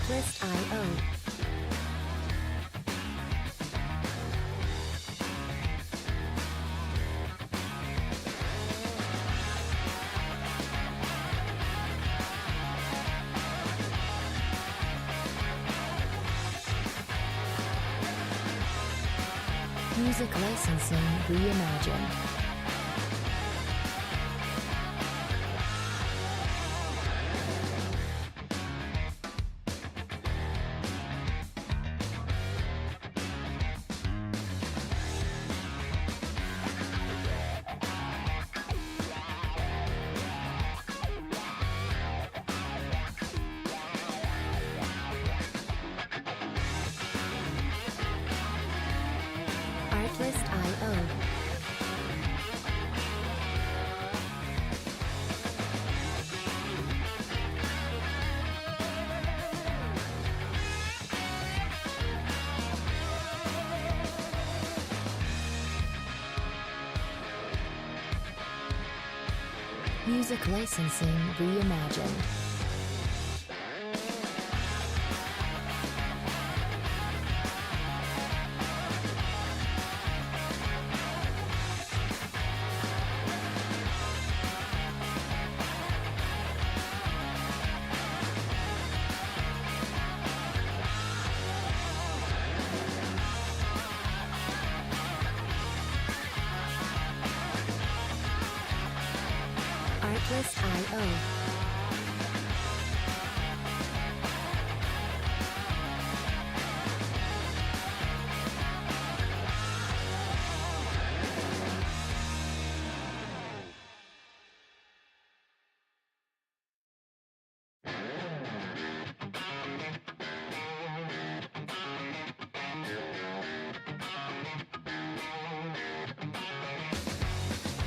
Artlist.io. Music licensing reimagined. Artlist.io. Music licensing reimagined. Artlist.io.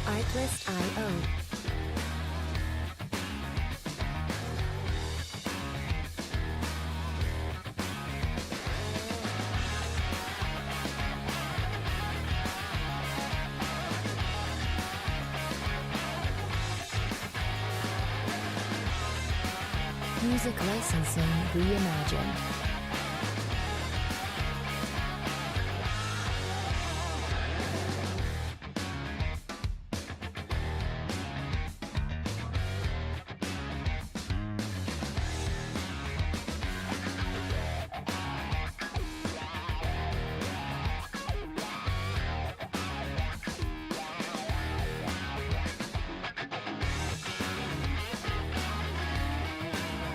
Artlist.io. Music licensing reimagined.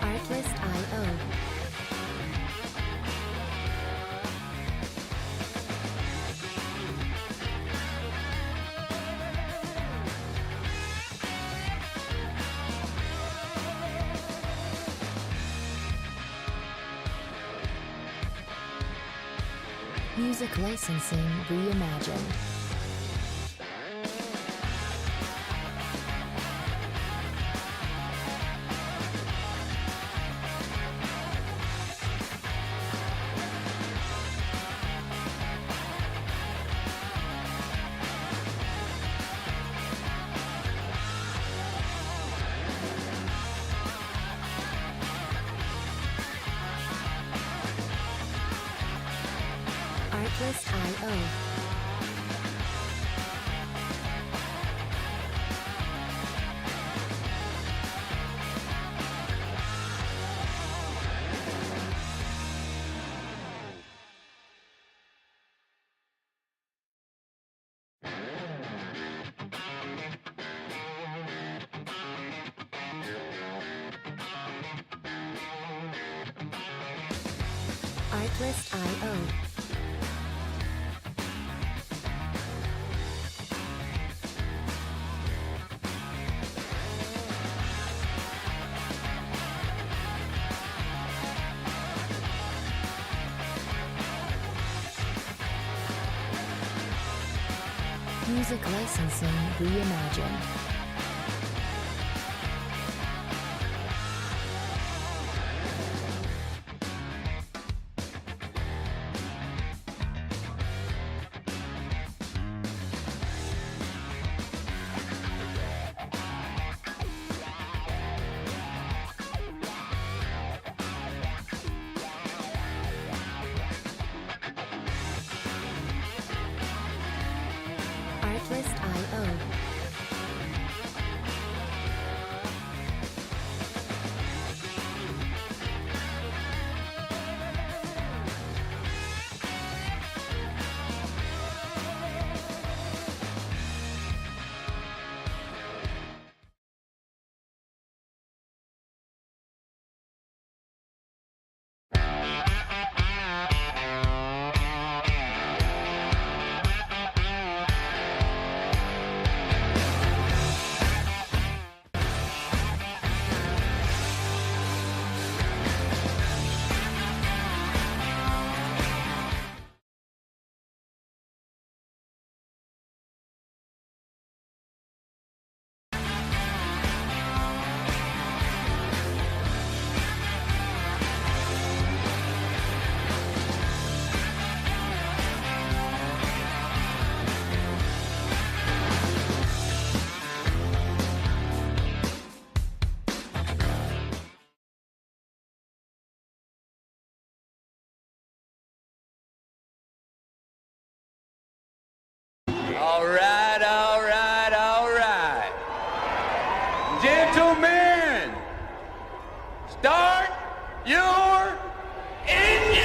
Artlist.io. Music licensing reimagined. Artlist.io. Artlist.io. Music licensing reimagined. Artlist.io. All right, all right, all right. Gentlemen, start your engine!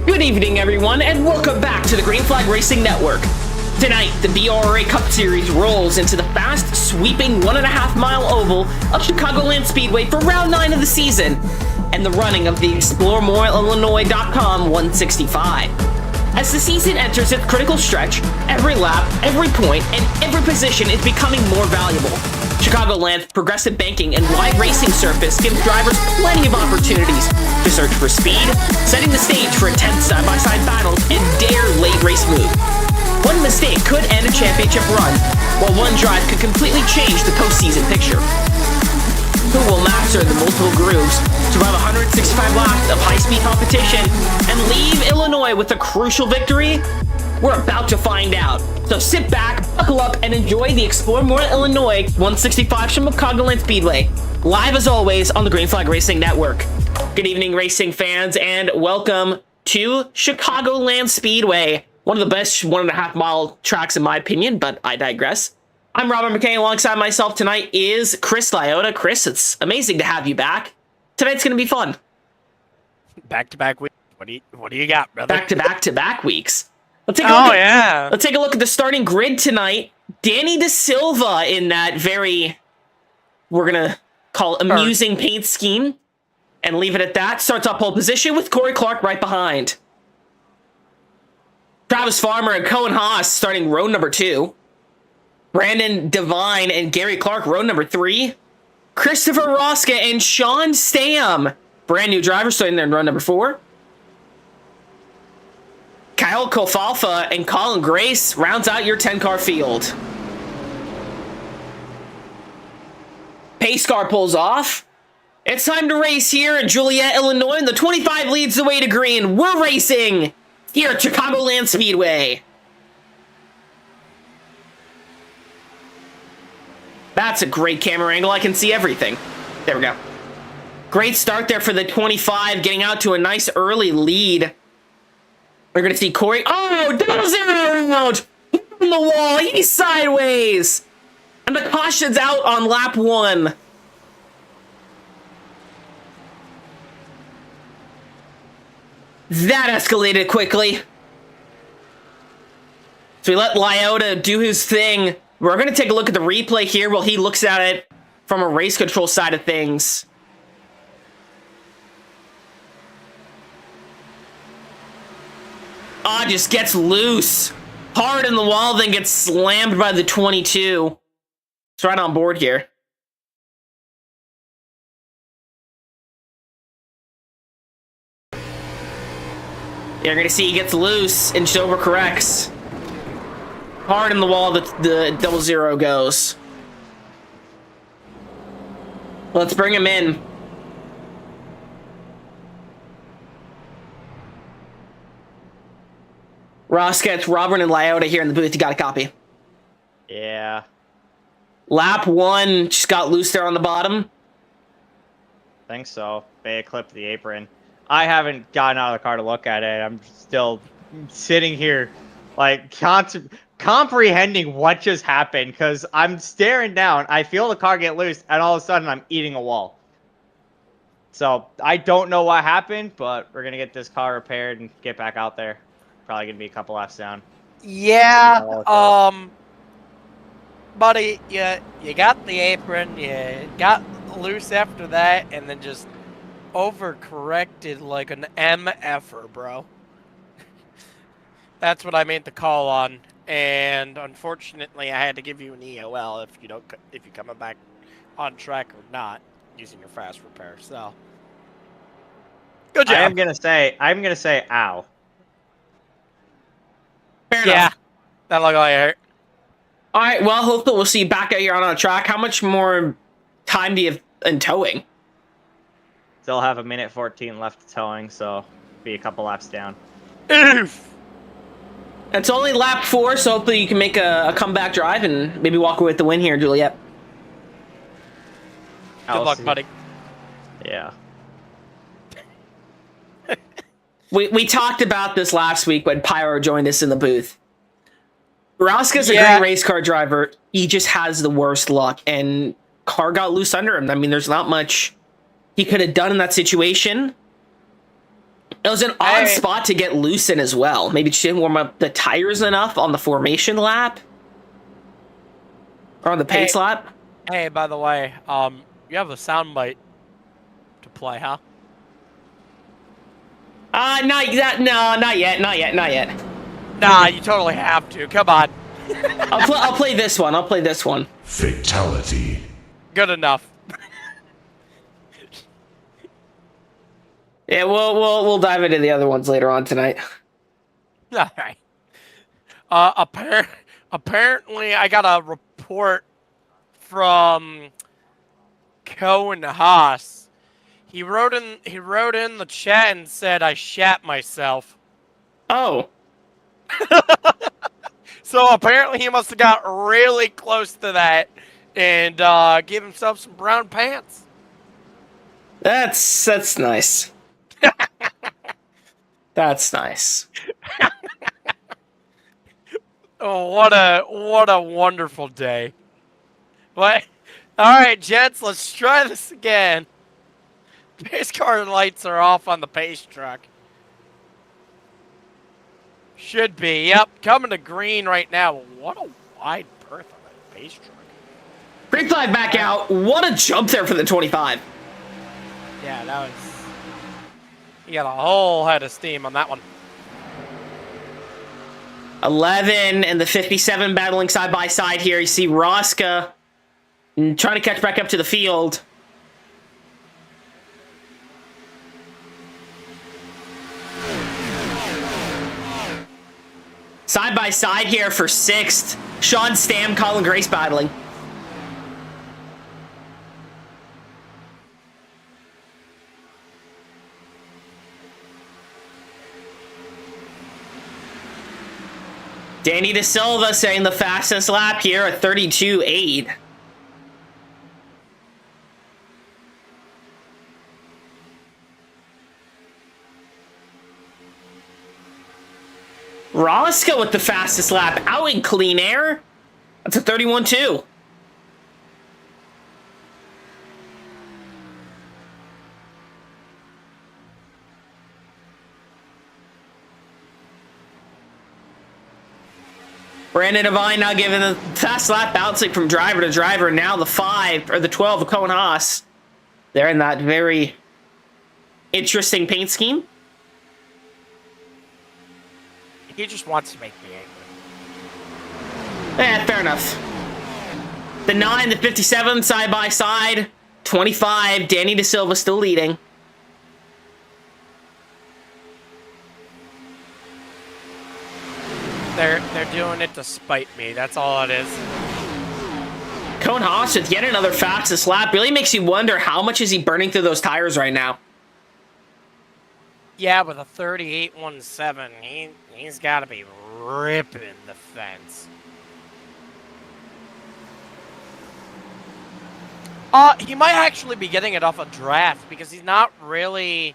Good evening, everyone, and welcome back to the Green Flag Racing Network. Tonight, the BRRA Cup Series rolls into the fast, sweeping 1.5-mile oval of Chicagoland Speedway for round 9 of the season, and the running of the ExploreMoreIllinois.com 165. As the season enters its critical stretch, every lap, every point, and every position is becoming more valuable. Chicagoland's progressive banking and wide racing surface give drivers plenty of opportunities to search for speed, setting the stage for intense side-by-side battles and dare late race move. One mistake could end a championship run, while one drive could completely change the postseason picture. Who will master the multiple grooves, survive 165 laps of high-speed competition, and leave Illinois with a crucial victory? We're about to find out. So sit back, buckle up, and enjoy the Explore More Illinois 165 from Chicagoland Speedway. Live as always on the Green Flag Racing Network. Good evening, racing fans, and welcome to Chicagoland Speedway. One of the best 1.5-mile tracks in my opinion, but I digress. I'm Robert McKay. Alongside myself tonight is Chris Lyota. Chris, it's amazing to have you back. Tonight's going to be fun. Back-to-back week. What do you got, brother? Back-to-back weeks. Let's take a look at the starting grid tonight. Danny De Silva in that very, we're going to call it amusing paint scheme and leave it at that. Starts off pole position with Corey Clark right behind. Travis Farmer and Cohen Haas starting row number 2. Brandon Devine and Gary Clark row number 3. Christopher Roska and Sean Stam. Brand new driver starting there in run number 4. Kyle Kofalfa and Colin Grace rounds out your 10-car field. Pace car pulls off. It's time to race here in Joliet, Illinois, and the 25 leads the way to green. We're racing here at Chicagoland Speedway. That's a great camera angle. I can see everything. There we go. Great start there for the 25, getting out to a nice early lead. We're going to see Corey. Oh, double zero round! On the wall, he's sideways! And the caution's out on lap 1. That escalated quickly. So we let Lyota do his thing. We're going to take a look at the replay here while he looks at it from a race control side of things. Ah, just gets loose. Hard in the wall, then gets slammed by the 22. It's right on board here. You're going to see he gets loose and just overcorrects. Hard in the wall, the double zero goes. Let's bring him in. Ross gets Robert and Lyota here in the booth. You got a copy. Yeah. Lap 1 just got loose there on the bottom. Think so. They clipped the apron. I haven't gotten out of the car to look at it. I'm still sitting here, like, comprehending what just happened, because I'm staring down. I feel the car get loose, and all of a sudden, I'm eating a wall. So, I don't know what happened, but we're going to get this car repaired and get back out there. Probably going to be a couple laps down. Yeah, buddy, you got the apron, you got loose after that, and then just overcorrected like an MFer, bro. That's what I made the call on, and unfortunately, I had to give you an EOL if you're coming back on track or not using your fast repair. So, good job. I'm gonna say, ow. Fair Yeah, enough. that looked like it hurt. All right, well, hopefully we'll see you back out here on track. How much more time do you have in towing? Still have a minute 14 left to towing, so be a couple laps down. Oof. It's only lap 4, so hopefully you can make a comeback drive and maybe walk away with the win here, Juliet. Good luck, buddy. Yeah. We talked about this last week when Pyro joined us in the booth. Roska's a great race car driver. He just has the worst luck, and car got loose under him. I mean, there's not much he could have done in that situation. It was an odd spot to get loose in as well. Maybe she didn't warm up the tires enough on the formation lap. Or on the pace lap. Hey, by the way, you have a soundbite to play, huh? Not yet. No, not yet. Nah, you totally have to. Come on. I'll play this one. Fatality. Good enough. Yeah, we'll dive into the other ones later on tonight. All right. Apparently, I got a report from Cohen Haas. He wrote in the chat and said I shat myself. Oh. So apparently he must have got really close to that and give himself some brown pants. That's nice. That's nice. Oh, what a wonderful day. What? All right, gents, let's try this again. Pace car lights are off on the pace truck. Should be. Yep, coming to green right now. What a wide berth on that pace truck. Green flag back out. What a jump there for the 25. Yeah, that was... You got a whole head of steam on that one. 11 and the 57 battling side by side here. You see Roska And trying to catch back up to the field. Side by side here for 6th. Sean Stam, Colin Grace battling. Danny De Silva saying the fastest lap here at 32.8. Roscoe with the fastest lap out in clean air. That's a 31.2. Brandon Devine now giving the fast lap bouncing from driver to driver. Now the 5 or the 12 of Cohen Haas. They're in that very interesting paint scheme. He just wants to make me angry. Fair enough. The 9, the 57 side by side. 25, Danny De Silva still leading. They're doing it to spite me. That's all it is. Cohen Haas with yet another fastest lap. Really makes you wonder how much is he burning through those tires right now. Yeah, with a 38.17, he's got to be ripping the fence. He might actually be getting it off a draft because he's not really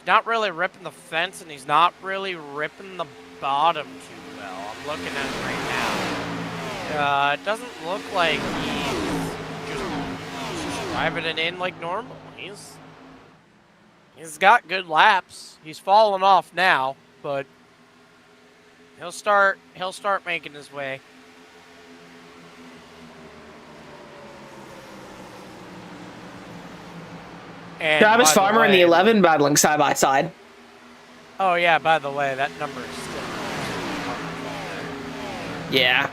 ripping the fence, and he's not really ripping the bottom too well. I'm looking at it right now. It doesn't look like he's just driving it in like normal. He's got good laps. He's falling off now, but he'll start making his way. And Travis Farmer in the 11 battling side by side. Oh yeah, by the way, that number is still. Yeah.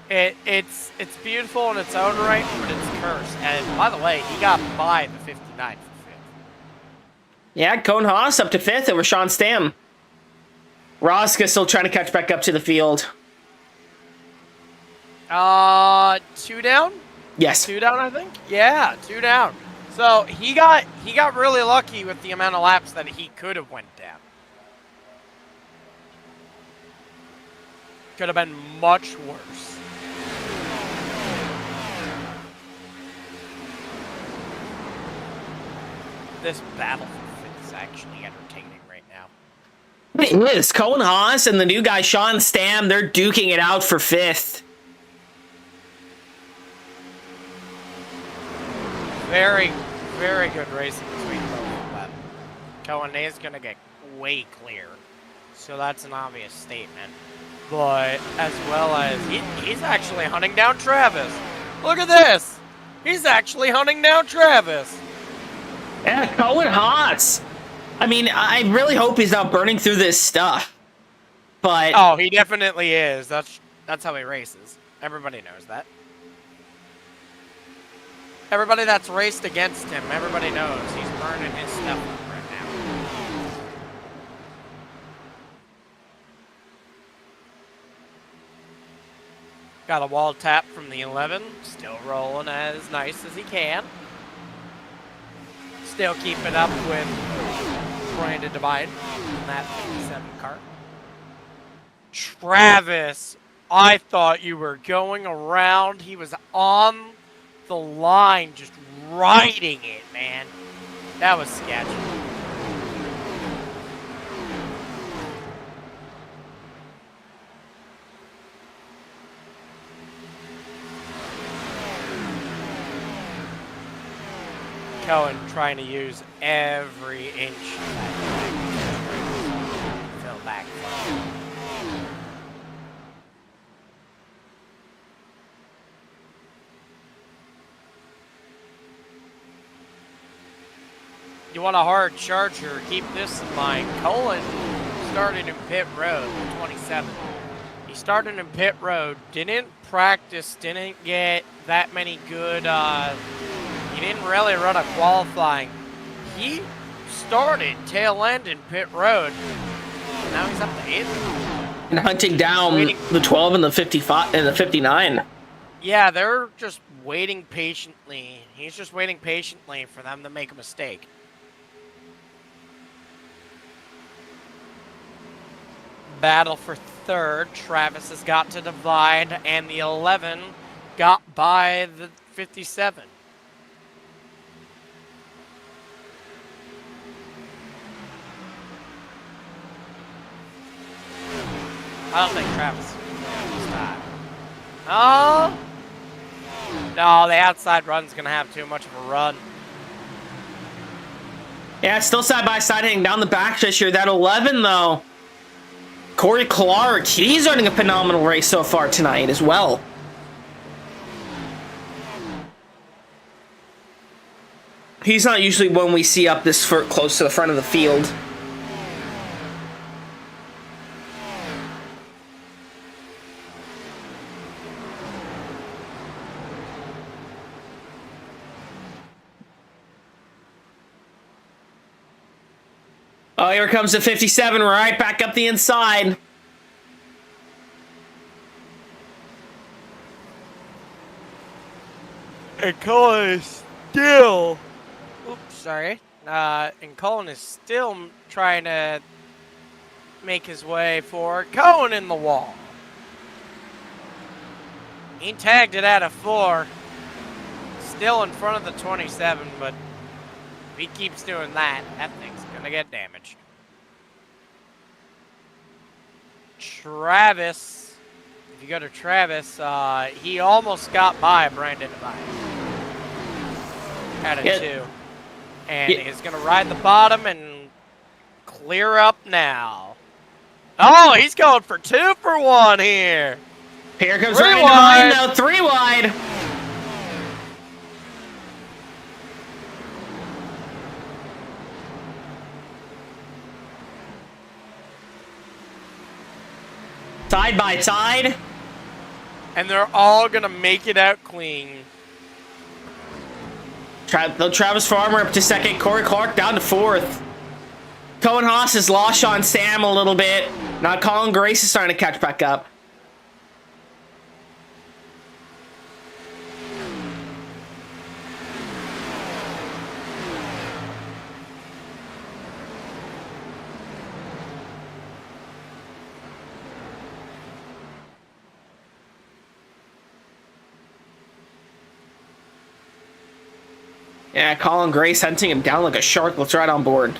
It's beautiful in its own right, but it's cursed. And by the way, he got by the 59 for 5th. Yeah, Cohen Haas up to 5th over Sean Stam. Rosca still trying to catch back up to the field. 2 down? Yes. 2 down, I think? Yeah, 2 down. So he got really lucky with the amount of laps that he could have went down. Could have been much worse. This battle for 5th is actually entertaining right now. It is. Cohen Haas and the new guy Sean Stam, they're duking it out for 5th. Very, very good racing between both of them. Cohen is going to get way clear, so that's an obvious statement. But as well as he's actually hunting down Travis. Look at this. He's actually hunting down Travis. Yeah, Cohen Haas. I mean, I really hope he's not burning through this stuff. But Oh, he definitely is. That's how he races. Everybody knows that. Everybody that's raced against him, everybody knows he's burning his stuff up right now. Got a wall tap from the 11. Still rolling as nice as he can. Still keeping up with Brandon Devine in that 57 car. Travis, I thought you were going around. He was on the line, just riding it, man. That was sketchy. Cohen trying to use every inch of that fill back. You want a hard charger, keep this in mind. Cohen starting in pit road, 27. He started in pit road, didn't practice, didn't get that many good, he didn't really run a qualifying. He started tail end in pit road. Now he's up to 8th. And hunting down the 12 and the 55 and the 59. Yeah, they're just waiting patiently. He's just waiting patiently for them to make a mistake. Battle for 3rd. Travis has got to divide, and the 11 got by the 57. I don't think Travis is that. Oh! No, the outside run's going to have too much of a run. Yeah, it's still side by side heading down the backstretch here. That 11, though. Corey Clark, he's running a phenomenal race so far tonight as well. He's not usually one we see up this close to the front of the field. Oh, here comes the 57, right back up the inside. And Cullen is still... Oops, sorry. And Cullen is still trying to make his way forward. Cohen in the wall. He tagged it at a 4. Still in front of the 27, but if he keeps doing that, that thing's going to get damaged. Travis, if you go to Travis, he almost got by Brandon Devine at a 2. And he's going to ride the bottom and clear up now. Oh, he's going for 2 for 1 here. Here comes 3 Ryan wide. Devine, though, 3 wide. Side by side. And they're all going to make it out clean. Travis Farmer up to 2nd. Corey Clark down to 4th. Cohen Haas has lost Sean Sam a little bit. Now Colin Grace is starting to catch back up. Yeah, Colin Grace hunting him down like a shark. Let's ride on board.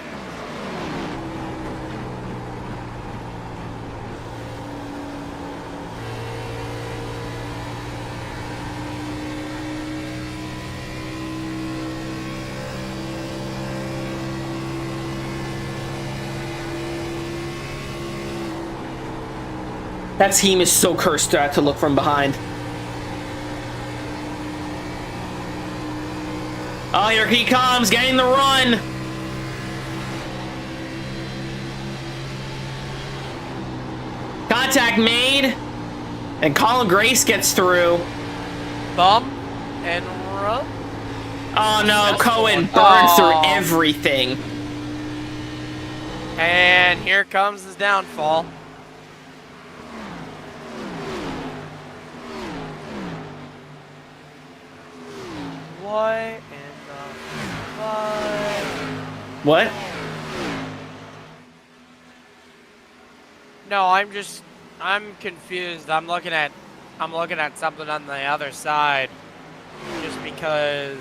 That team is so cursed to look from behind. Oh, here he comes, getting the run. Contact made. And Colin Grace gets through. Bump and run. Oh no, Cohen burned through everything. And here comes his downfall. What in the fuck? What? No, I'm confused. I'm looking at something on the other side just because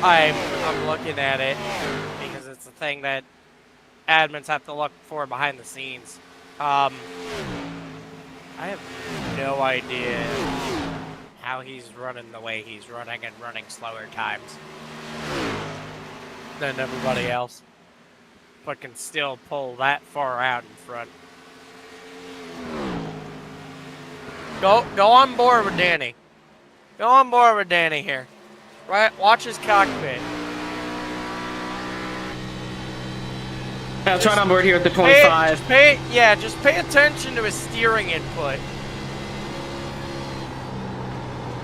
I'm looking at it because it's a thing that admins have to look for behind the scenes. I have no idea how he's running the way he's running and running slower times than everybody else, but can still pull that far out in front. Go on board with Danny. Go on board with Danny here. Right, watch his cockpit. I'll try on board here at the Pay, 25. just pay attention to his steering input.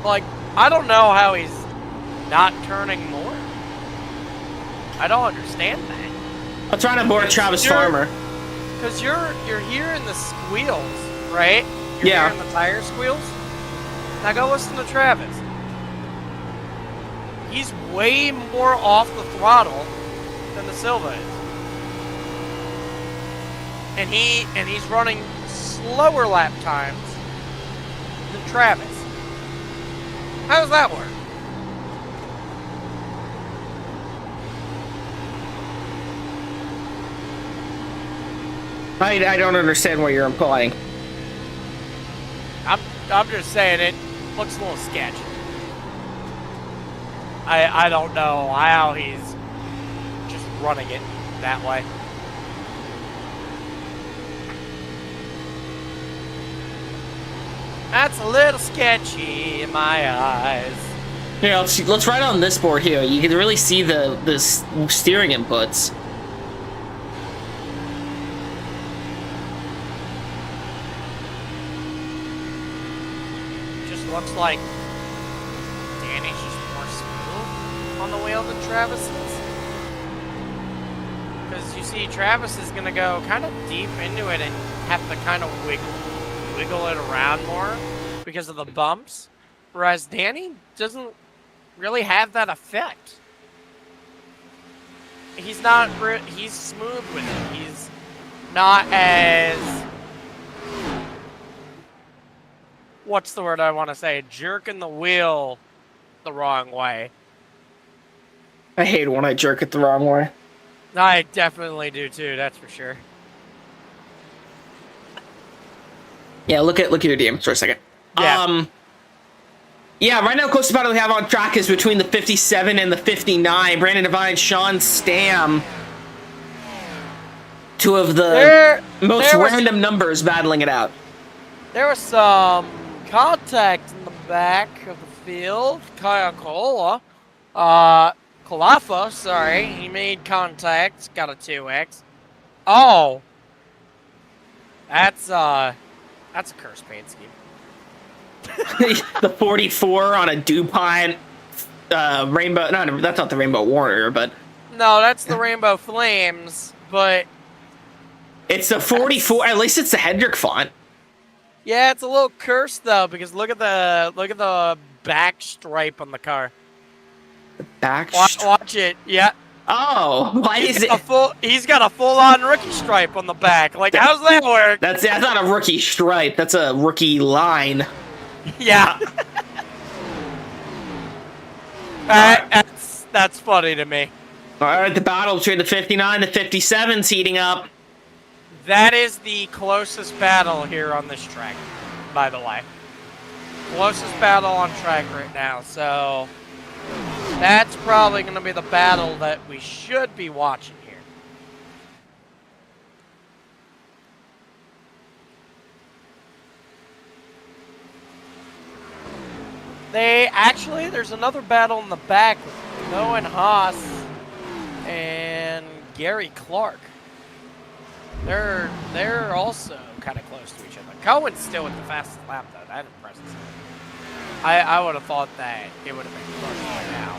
Like, I don't know how he's not turning more. I don't understand that. I'll try on board Travis Farmer. Because you're hearing the squeals, right? You're Yeah. hearing the tire squeals. Now go listen to Travis. He's way more off the throttle than the Silva is. And he's running slower lap times than Travis. How does that work? I don't understand what you're implying. I'm just saying it looks a little sketchy. I don't know how he's just running it that way. That's a little sketchy in my eyes. Yeah, let's ride on this board here. You can really see the steering inputs. Just looks like Danny's just more smooth on the wheel than Travis is. Because you see, Travis is going to go kind of deep into it and have to kind of wiggle it around more because of the bumps. Whereas Danny doesn't really have that effect. He's not, he's smooth with it. He's not as, what's the word I want to say? Jerking the wheel the wrong way. I hate when I jerk it the wrong way. I definitely do too, that's for sure. Yeah, look at your DMs for a second. Yeah. Yeah, right now, closest battle we have on track is between the 57 and the 59. Brandon Devine, Sean Stam. Two of the most random numbers battling it out. There was some contact in the back of the field. Kyle Kalafa, sorry. He made contact. Got a 2X. Oh. That's a curse paint scheme. The 44 on a DuPont Rainbow. No, that's not the Rainbow Warrior, but No, that's the Rainbow Flames, but it's the 44. At least it's the Hendrick font. yeah, it's a little cursed though because look at the back stripe on the car. Back. Watch it. Yeah. Oh, why is it? He's got a full-on rookie stripe on the back. Like, how's that work? That's not a rookie stripe. That's a rookie line. Yeah. That's funny to me. All right, the battle between the 59 and the 57's heating up. That is the closest battle here on this track, by the way. Closest battle on track right now, so that's probably going to be the battle that we should be watching here. There's another battle in the back with Noah Haas and Gary Clark. They're also kind of close to each other. Cohen's still with the fastest lap though. That impresses me. I would have thought that it would have been close by now.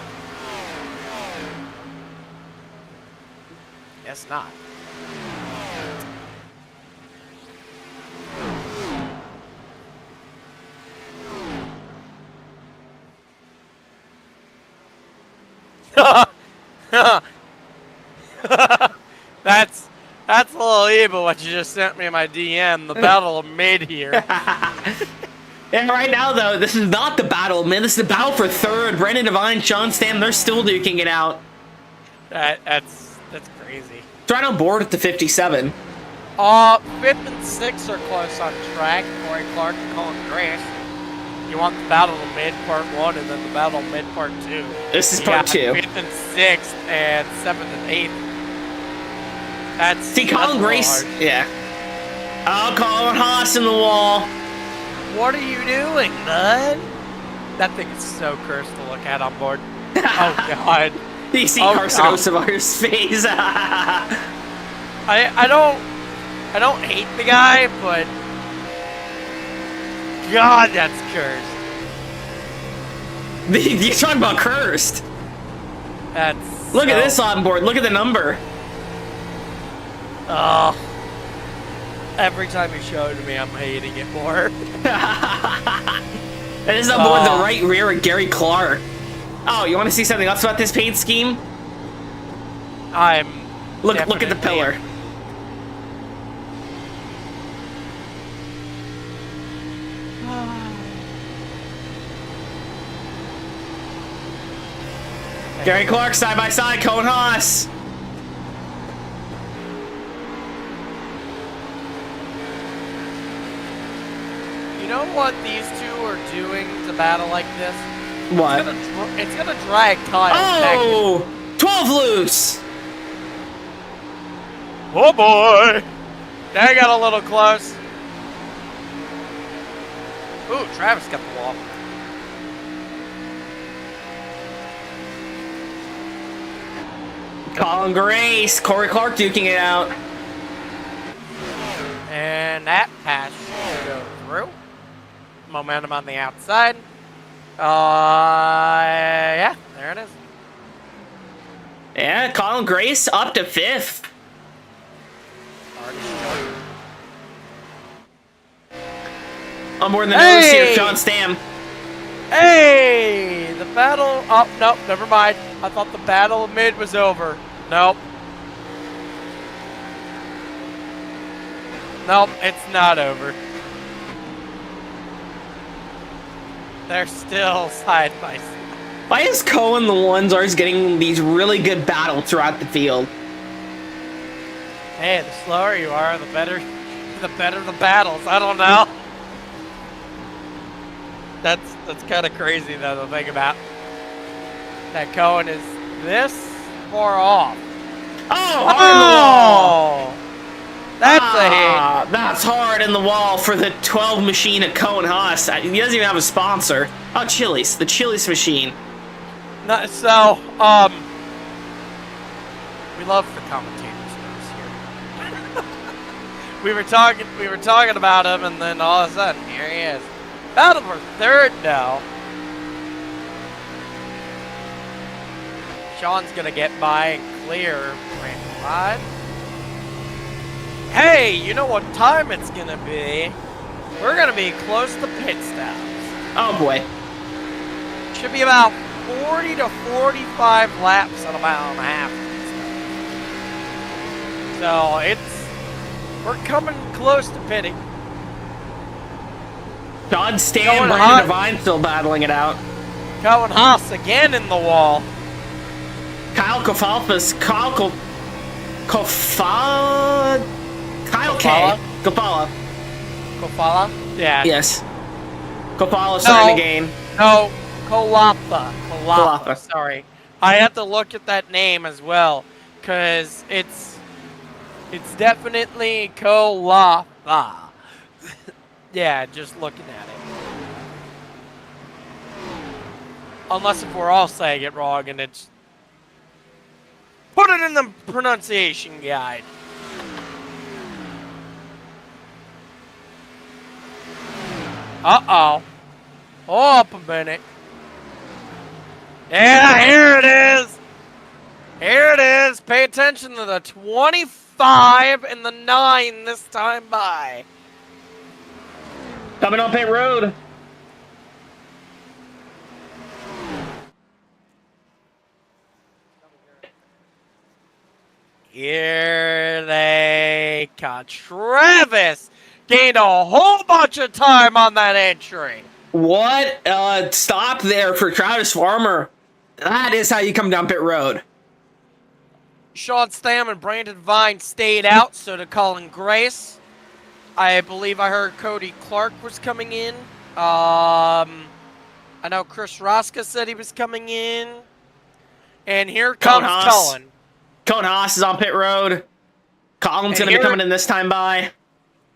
Guess not. That's a little evil what you just sent me in my DM. The battle of mid here. And right now, though, this is not the battle, man. This is the battle for third. Brandon Devine, Sean Stam, they're still duking it out. That's crazy. It's right on board at the 57. 5th and 6th are close on track. Corey Clark and Colin Grace. You want the battle of mid part 1 and then the battle of mid part 2. This is part 2. 5th and 6th and 7th and 8th. See, Colin Grace. Yeah. Oh, Colin Haas in the wall. What are you doing, bud? That thing is so cursed to look at on board. Oh, God. You see Carson Osevar's face. I don't hate the guy, but God, that's cursed. You're talking about cursed. That's Look at this on board. Look at the number. Oh. Every time you show it to me, I'm hating it more. That is on board the right rear of Gary Clark. Oh, you want to see something else about this paint scheme? Look at the pillar. Gary Clark side by side, Cohen Haas. You know what these two are doing to battle like this? What? It's gonna drag Kyle. Oh! 12 loose! Oh boy! That got a little close. Ooh, Travis got the wall. Colin Grace, Corey Clark duking it out. And that pass should go through. Momentum on the outside. Yeah, there it is. Yeah, Colin Grace up to 5th. Already started. On board the nose here, Sean Stam. Hey! The battle... Oh, nope, never mind. I thought the battle of mid was over. Nope. Nope, it's not over. They're still side by side. Why is Cohen the ones always getting these really good battles throughout the field? Hey, the slower you are, the better the battles. I don't know. That's kind of crazy though to think about. That Cohen is this far off. Oh! That's a hit. That's hard in the wall for the 12 machine at Cohen Haas. He doesn't even have a sponsor. Oh, Chili's. The Chili's machine. No, so, we love the commentators here. we were talking about him, and then all of a sudden, here he is. Battle for third now. Sean's gonna get by and clear Brandon Rod. Hey, you know what time it's gonna be? We're gonna be close to pit stops. Oh boy. Should be about 40 to 45 laps at a mile and a half. So we're coming close to pitting. John Stan, Brandon Devine still battling it out. Cohen Haas again in the wall. Kyle Kofalfas, Kyle K. Kofala. Kofala? Yeah. Yes. Kofala starting to gain. No, Kolapa. Sorry. I have to look at that name as well, because it's definitely Kolapa. Yeah, just looking at it. Unless if we're all saying it wrong and it's... Put it in the pronunciation guide. Uh-oh. Oh, up a minute. Yeah, here it is. Here it is. Pay attention to the 25 and the 9 this time by. Coming on pit road. Here they come. Travis gained a whole bunch of time on that entry. What? Stop there for Travis Farmer. That is how you come down pit road. Sean Stam and Brandon Vine stayed out, so did Colin Grace. I believe I heard Cody Clark was coming in. I know Chris Roska said he was coming in. And here comes Cullen. Cohen Haas is on pit road. Colin's going to be coming in this time by.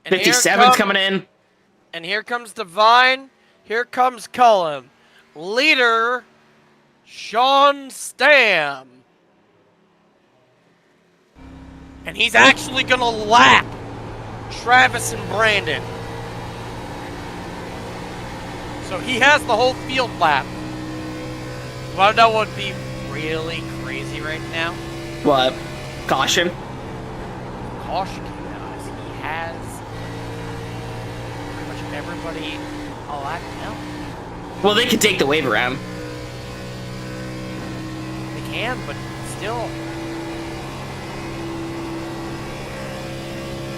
57's coming in. And here comes Devine. Here comes Cullen. Leader, Sean Stam. And he's actually gonna lap Travis and Brandon. So he has the whole field lap. Wanna know what would be really crazy right now? What? Caution? Caution guys. He has pretty much everybody a lap now. Well, they could take the wave around. They can, but still.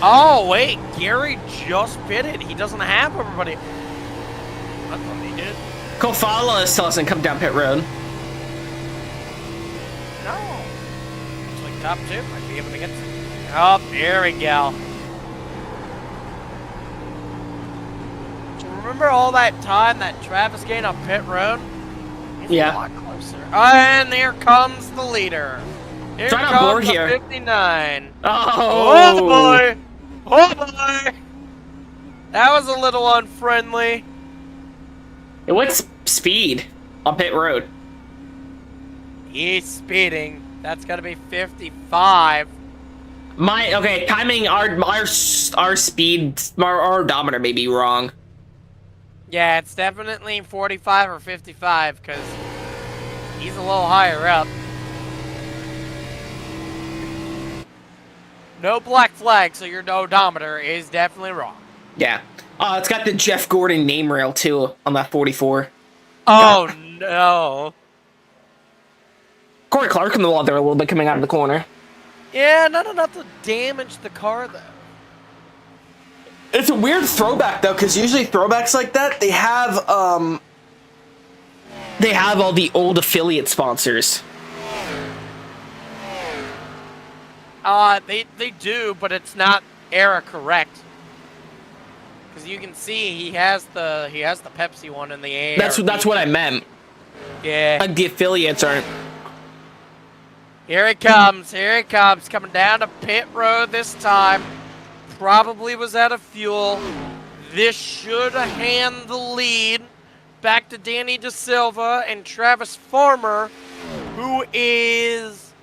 Oh, wait. Gary just pitted. He doesn't have everybody. I thought he did. Kofala still doesn't come down pit road. No. Looks like top two might be able to get some. Oh, there we go. Do you remember all that time that Travis gained on pit road? He's Yeah. a lot closer. And here comes the leader. Here Try not comes board the here. 59. Oh! Oh boy! Oh boy! That was a little unfriendly. Hey, what's speed on pit road? He's speeding. That's gotta be 55. Okay, timing our speed, our odometer may be wrong. Yeah, it's definitely 45 or 55 because he's a little higher up. No black flag, so your odometer is definitely wrong. Yeah. It's got the Jeff Gordon name rail too on that 44. Oh no. Corey Clark in the wall there a little bit coming out of the corner. Yeah, not enough to damage the car though. It's a weird throwback though, because usually throwbacks like that, they have all the old affiliate sponsors. They do, but it's not era correct. Because you can see he has the Pepsi one in the ARP. That's what I meant. Yeah. Like the affiliates aren't. Here he comes. Here he comes. Coming down to pit road this time. Probably was out of fuel. This should hand the lead back to Danny De Silva and Travis Farmer, who is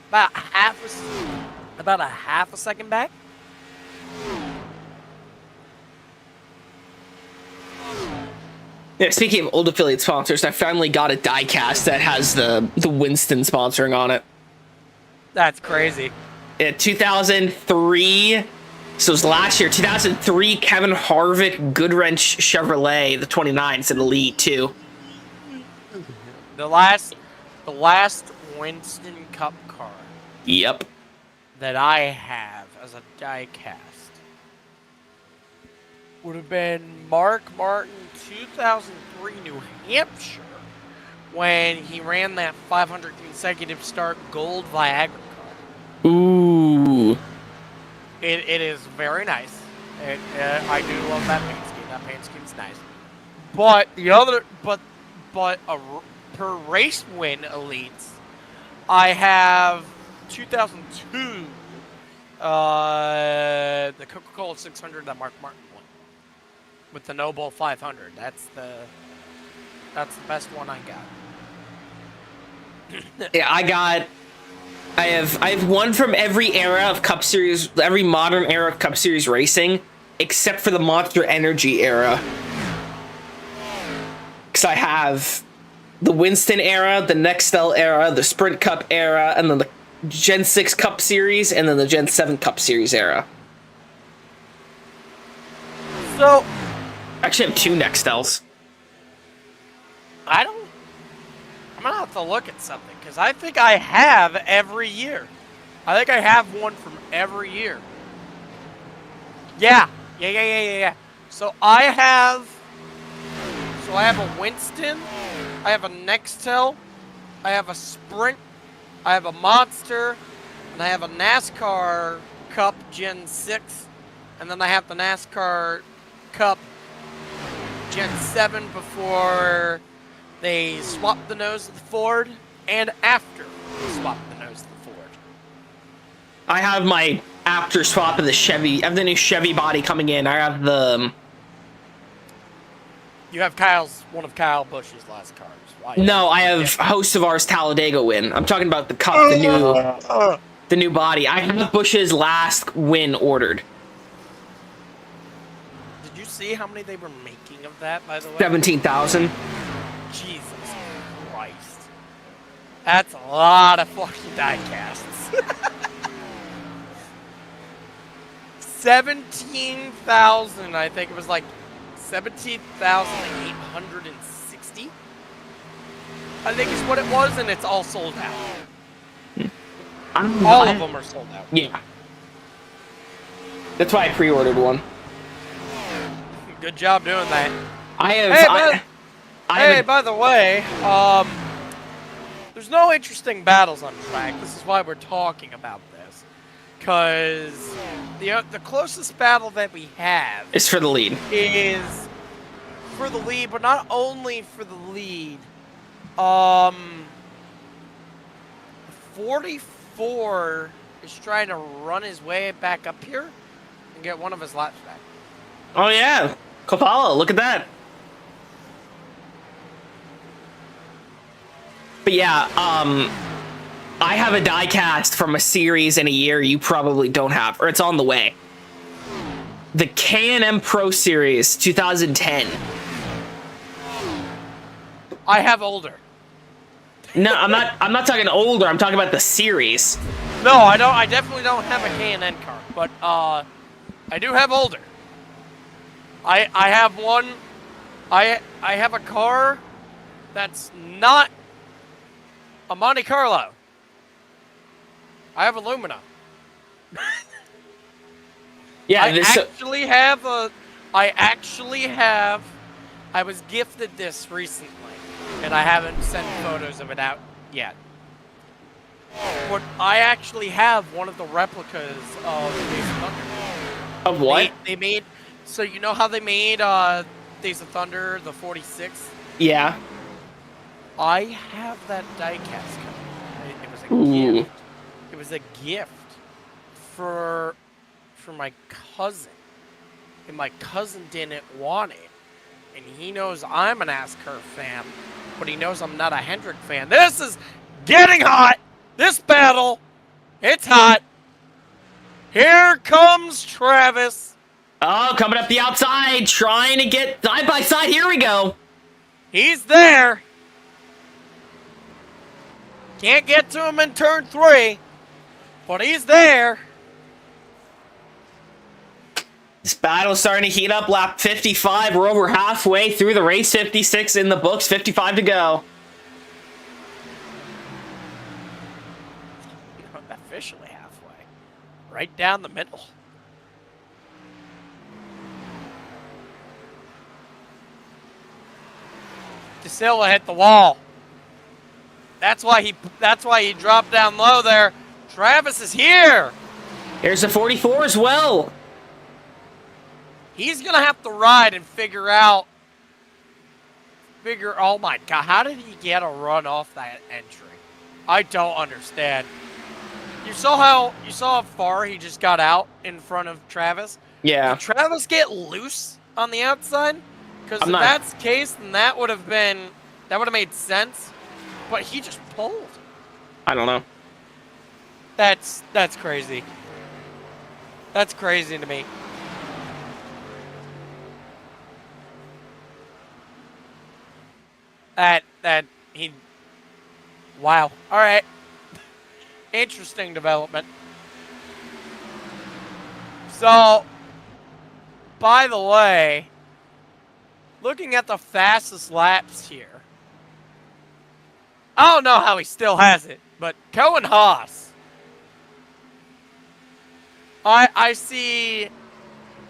about a half a second back. Yeah, speaking of old affiliate sponsors, I finally got a diecast that has the Winston sponsoring on it. That's crazy. Yeah, 2003. So it was last year. 2003 Kevin Harvick Goodwrench Chevrolet, the 29s at Elite 2. The last Winston Cup car Yep. that I have as a diecast would have been Mark Martin 2003 New Hampshire when he ran that 500 consecutive start gold Viagra car. Ooh. It is very nice. I do love that paint scheme. That paint scheme's nice. But the other, per race win elites, I have 2002, the Coca-Cola 600 that Mark Martin won with the Noble 500. That's the best one I got. Yeah, I have one from every era of Cup Series, every modern era of Cup Series racing, except for the Monster Energy era. Because I have the Winston era, the Nextel era, the Sprint Cup era, and then the Gen 6 Cup Series, and then the Gen 7 Cup Series era. So, I actually have two Nextels. I'm gonna have to look at something because I think I have every year. I think I have one from every year. Yeah. So I have a Winston, I have a Nextel, I have a Sprint, I have a Monster, and I have a NASCAR Cup Gen 6, and then I have the NASCAR Cup Gen 7 before they swapped the nose of the Ford, and after they swapped the nose of the Ford. I have my after swap of the Chevy. I have the new Chevy body coming in. I have the... You have one of Kyle Busch's last cars. Why? No, I have host of ours Talladega win. I'm talking about the Cup, the new... The new body. I have Bush's last win ordered. Did you see how many they were making of that, by the way? 17,000. Jesus Christ. That's a lot of fucking die casts. 17,000, I think it was like 17,860. I think is what it was, and it's all sold out. All of them are sold out. Yeah. That's why I pre-ordered one. Good job doing that. I have. Hey, by the way, there's no interesting battles on track. This is why we're talking about this, because the closest battle that we have It's for the lead. is for the lead, but not only for the lead. 44 is trying to run his way back up here and get one of his laps back. Oh yeah, Coppola, look at that. But yeah, I have a diecast from a series in a year you probably don't have, or it's on the way. The K&M Pro Series 2010. I have older. No, I'm not talking older. I'm talking about the series. No, I don't. I definitely don't have a K&N car, but I do have older. I have one. I have a car that's not a Monte Carlo. I have Illumina. Yeah, I was gifted this recently, and I haven't sent photos of it out yet. But I actually have one of the replicas of Days of Thunder. Of what? They made, so you know how they made Days of Thunder, the 46? Yeah. I have that diecast coming. It was a gift. It was a gift for my cousin. And my cousin didn't want it. And he knows I'm an NASCAR fan, but he knows I'm not a Hendrick fan. This is getting hot. This battle, it's hot. Here comes Travis. Oh, coming up the outside, trying to get side by side. Here we go. He's there. Can't get to him in turn 3, but he's there. This battle's starting to heat up. Lap 55. We're over halfway through the race. 56 in the books. 55 to go. Officially halfway. Right down the middle. DeSilva hit the wall. That's why he dropped down low there. Travis is here. Here's the 44 as well. He's gonna have to ride and figure. Oh my God! How did he get a run off that entry? I don't understand. You saw how far he just got out in front of Travis. Yeah. Did Travis get loose on the outside? Because if that's the case, then that would have made sense. But he just pulled. I don't know. That's crazy. That's crazy to me. Wow. All right. Interesting development. So, by the way, looking at the fastest laps here, I don't know how he still has it, but Cohen Haas. I see.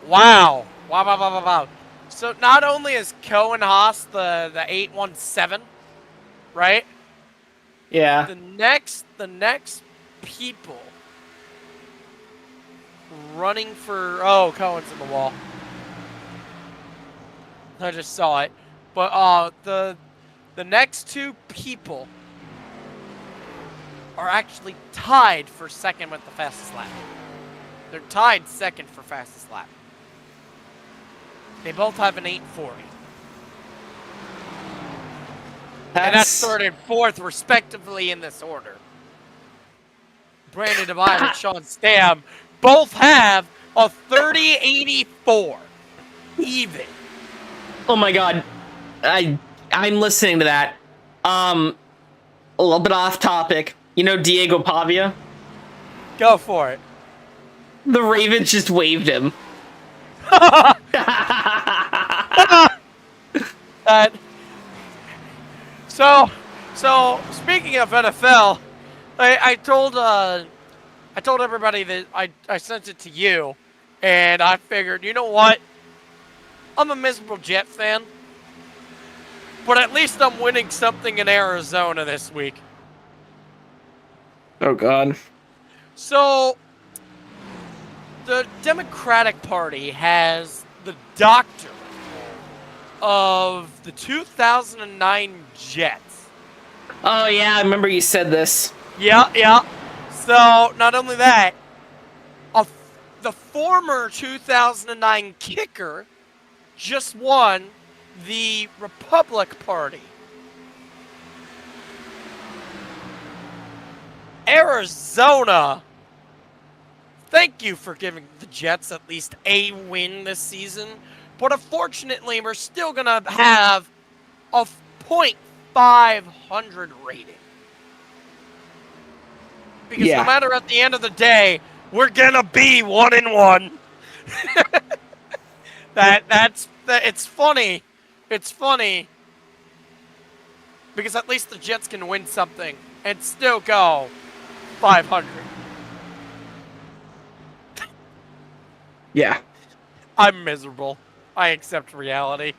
Wow. Wow. So not only is Cohen Haas the 817, right? Yeah. The next people running for Cohen's in the wall. I just saw it. But the next 2 people are actually tied for second with the fastest lap. They're tied second for fastest lap. They both have an 840. And that's third and fourth, respectively, in this order. Brandon Devine and Sean Stam both have a 30-84. Even. Oh my god. I'm listening to that. A little bit off topic. You know Diego Pavia? Go for it. The Ravens just waved him. So speaking of NFL, I told everybody that I sent it to you, and I figured, you know what? I'm a miserable Jet fan, but at least I'm winning something in Arizona this week. Oh god. So, the Democratic Party has the doctor of the 2009 Jets. Oh yeah, I remember you said this. Yeah. So, not only that, the former 2009 kicker just won the Republic Party. Arizona, thank you for giving the Jets at least a win this season, but unfortunately, we're still going to have a .500 rating. Because no matter at the end of the day, we're going to be 1-1. It's funny. It's funny. Because at least the Jets can win something and still go 500. Yeah. I'm miserable. I accept reality.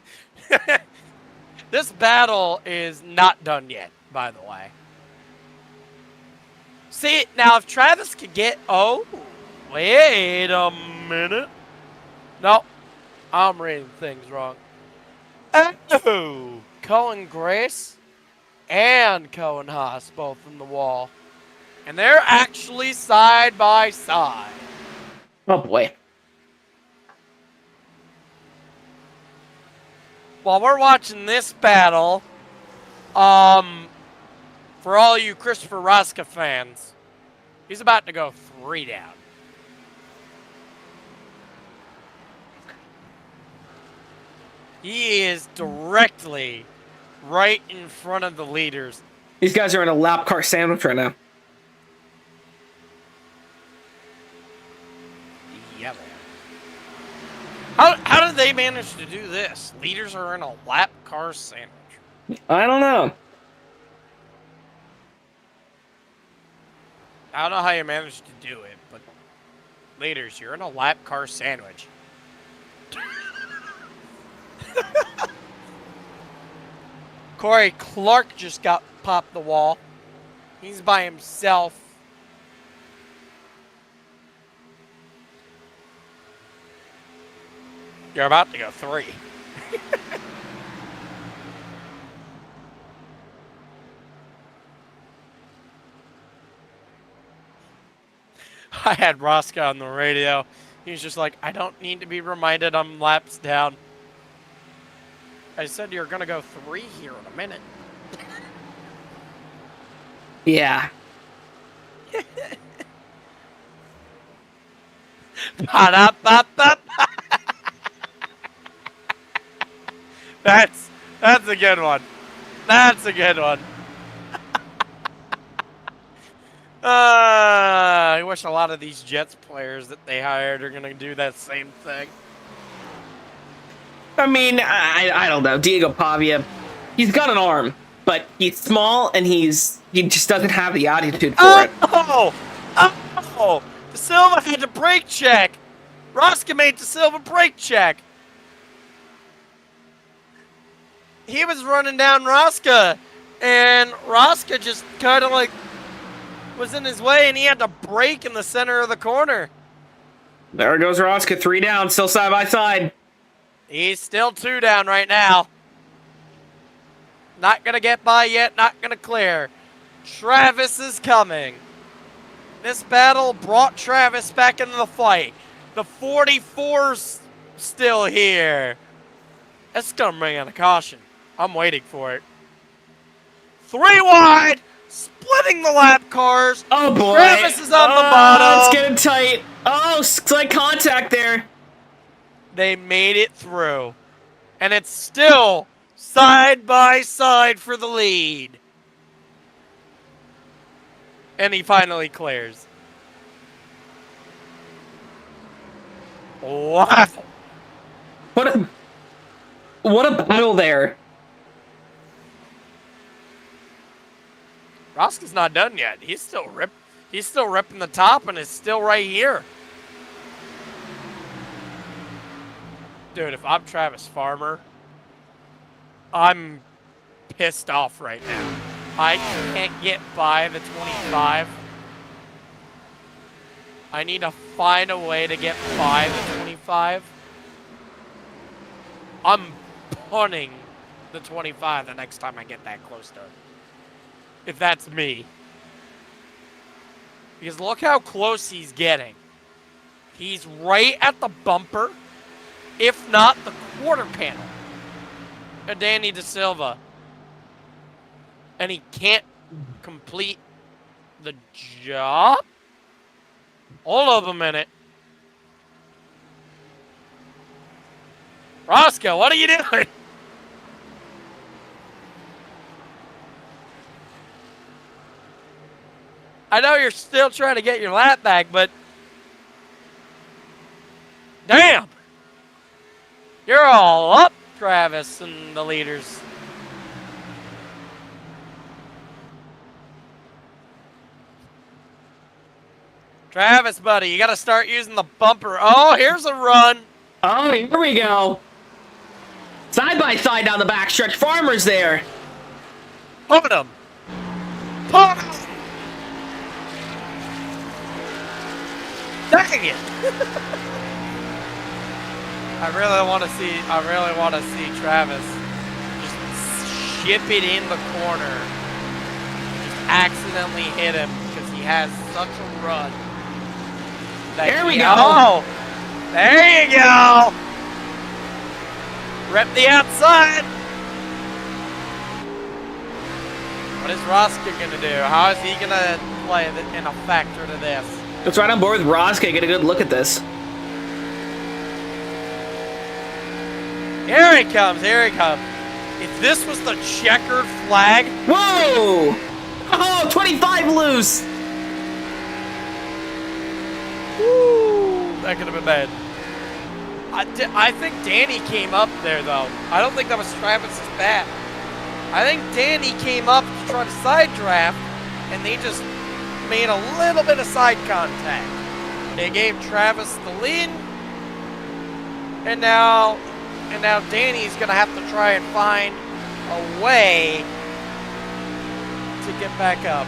This battle is not done yet, by the way. See, now if Travis could get... Oh, wait a minute. No, I'm reading things wrong. Oh, Cohen Grace and Cohen Haas both in the wall. And they're actually side by side. Oh boy. While we're watching this battle, for all you Christopher Rosca fans, he's about to go 3 down. He is directly right in front of the leaders. These guys are in a lap car sandwich right now. Yeah, man. How did they manage to do this? Leaders are in a lap car sandwich. I don't know. I don't know how you managed to do it, but leaders, you're in a lap car sandwich. Corey Clark just got popped the wall. He's by himself. You're about to go 3. I had Rosca on the radio. He was just like, I don't need to be reminded I'm laps down. I said you're going to go 3 here in a minute. Yeah. That's a good one. That's a good one. I wish a lot of these Jets players that they hired are going to do that same thing. I mean, I don't know. Diego Pavia, he's got an arm, but he's small and he just doesn't have the attitude for it. Oh! De Silva had to brake check. Rosca made De Silva brake check. He was running down Rosca, and Rosca just kind of like was in his way, and he had to brake in the center of the corner. There goes Rosca, 3 down, still side by side. He's still 2 down right now. Not going to get by yet, not going to clear. Travis is coming. This battle brought Travis back into the fight. The 44's still here. It's going to bring out a caution. I'm waiting for it. 3 wide. splitting the lap cars. Oh boy. Travis is on the It's bottom. getting tight. Oh, slight contact there. They made it through. And it's still side by side for the lead. And he finally clears. Wow. What a battle there. Roscoe's not done yet. He's still ripping the top and is still right here. Dude, if I'm Travis Farmer, I'm pissed off right now. I can't get by the 25. I need to find a way to get by the 25. I'm punting the 25 the next time I get that close to it. If that's me. Because look how close he's getting. He's right at the bumper, if not the quarter panel of Danny De Silva. And he can't complete the job? Hold up a minute. Roscoe, what are you doing? I know you're still trying to get your lap back, but damn! You're all up, Travis and the leaders. Travis, buddy, you got to start using the bumper. Oh, here's a run. Oh, here we go. Side by side down the backstretch. Farmer's there. Put him. Put him. Dang it. I really want to see Travis just ship it in the corner. Just accidentally hit him because he has such a run. There we go. Oh, there you go. Rep the outside. What is Roscoe going to do? How is he going to play in a factor to this? Let's right on board with Roscoe. Get a good look at this. Here he comes. Here he comes. If this was the checkered flag. Whoa! Oh, 25 loose. Woo, that could have been bad. I think Danny came up there, though. I don't think that was Travis's bat. I think Danny came up to try to side draft, and they just made a little bit of side contact. They gave Travis the lead, and now Danny's gonna have to try and find a way to get back up.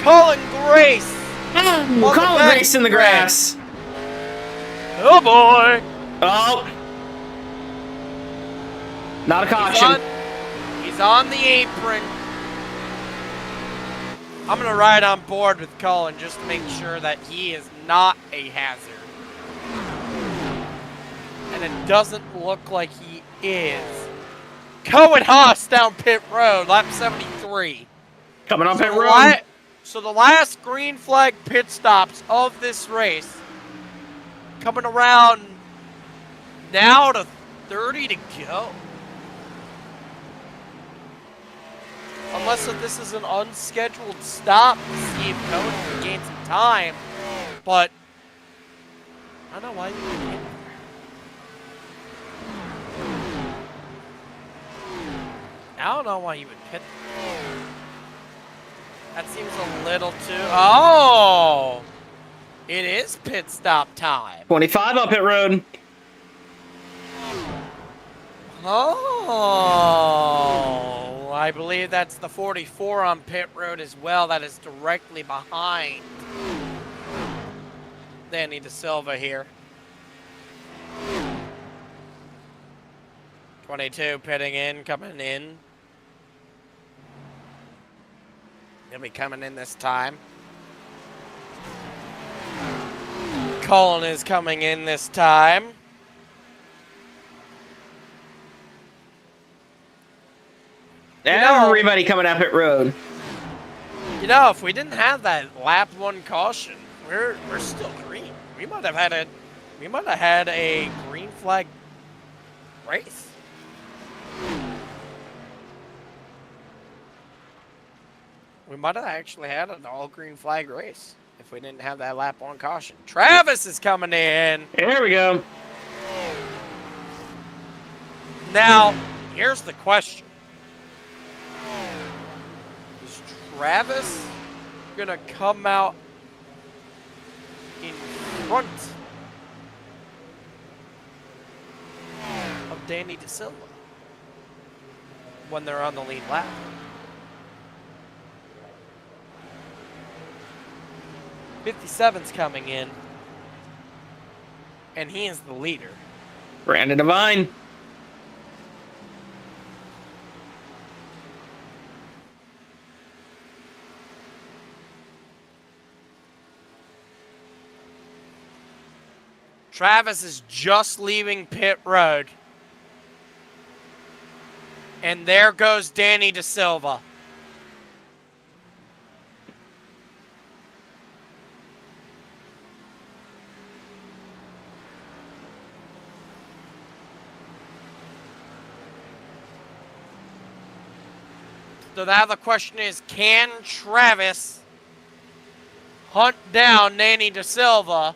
Colin Grace. Colin Grace in the grass. Oh boy. Oh. Not a caution. He's on the apron. I'm going to ride on board with Colin just to make sure that he is not a hazard. And it doesn't look like he is. Cohen Haas down pit road, lap 73. Coming on pit road. So the last green flag pit stops of this race coming around now to 30 to go. Unless this is an unscheduled stop to see if Cohen can gain some time. But I don't know why you would hit. I don't know why you would pit. That seems a little too... Oh! It is pit stop time. 25 on pit road. Oh, I believe that's the 44 on pit road as well. That is directly behind Danny De Silva here. 22 pitting in, coming in. He'll be coming in this time. Colin is coming in this time. Everybody coming up pit road. You know, if we didn't have that lap 1 caution, we're still green. We might have had a green flag race. We might have actually had an all green flag race if we didn't have that lap 1 caution. Travis is coming in. There we go. Now, here's the question. Is Travis gonna come out in front of Danny DeSilva when they're on the lead lap? '57's coming in, and he is the leader. Brandon Devine. Travis is just leaving pit road. And there goes Danny DeSilva. So now the question is, can Travis hunt down Danny DeSilva,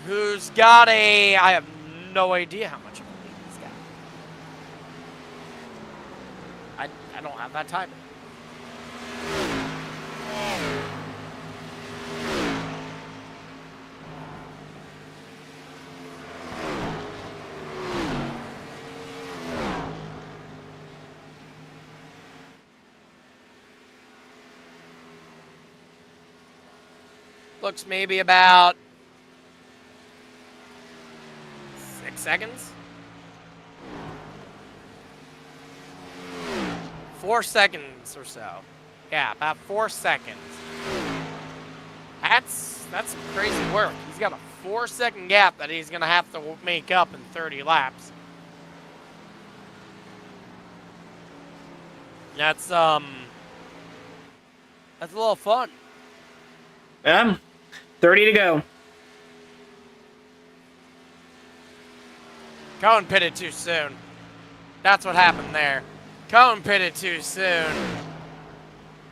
who's got I have no idea how much of a lead he's got. I don't have that time. Looks maybe about 6 seconds. 4 seconds or so. Yeah, about 4 seconds. That's some crazy work. He's got a 4-second gap that he's gonna have to make up in 30 laps. That's a little fun. 30 to go. Cohen pitted too soon. That's what happened there. Cohen pitted too soon.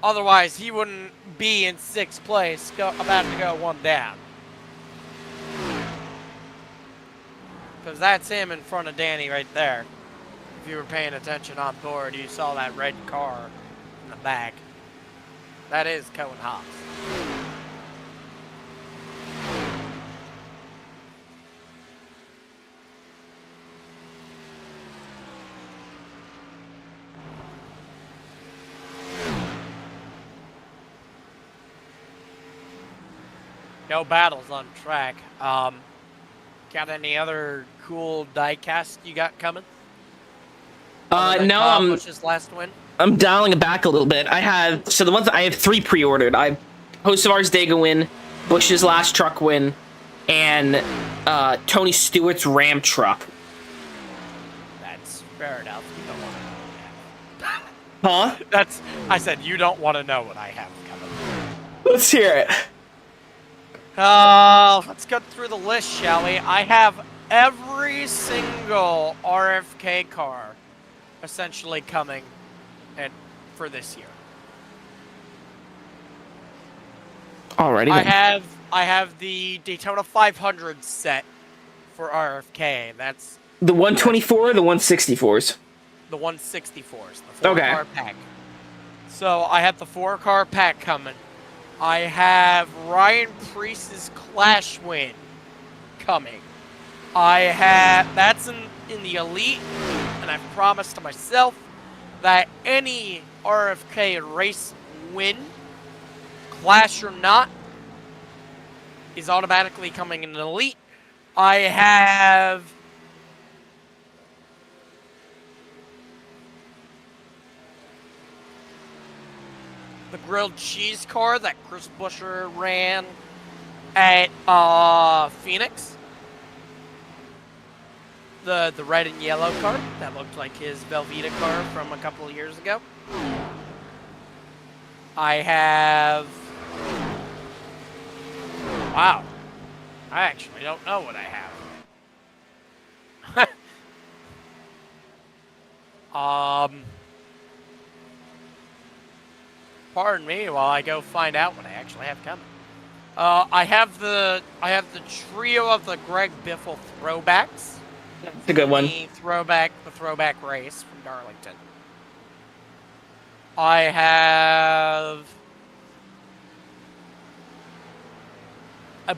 Otherwise, he wouldn't be in 6th place, about to go 1 down. Because that's him in front of Danny right there. If you were paying attention on board, you saw that red car in the back. That is Cohen Hobbs. No battles on track. Got any other cool diecast you got coming? No, Bush's last win. I'm dialing it back a little bit. I have I have 3 pre-ordered. I Hocevar's Dega win, Bush's last truck win, and Tony Stewart's Ram truck. That's fair enough. You don't want to know what I have. Huh? I said you don't want to know what I have coming. Let's hear it. Let's go through the list, shall we? I have every single RFK car essentially coming for this year. Alrighty. I have the Daytona 500 set for RFK. That's the 124 or the 164s? the 164s, the 4-car pack. So I have the 4-car pack coming. I have Ryan Priest's Clash win coming. That's in the Elite, and I've promised to myself that any RFK race win, Clash or not, is automatically coming in an Elite. I have the grilled cheese car that Chris Buescher ran at Phoenix. the red and yellow car that looked like his Velveeta car from a couple of years ago. I have... Wow. I actually don't know what I have. Pardon me while I go find out what I actually have coming. I have the trio of the Greg Biffle throwbacks. That's a good one. The throwback race from Darlington. I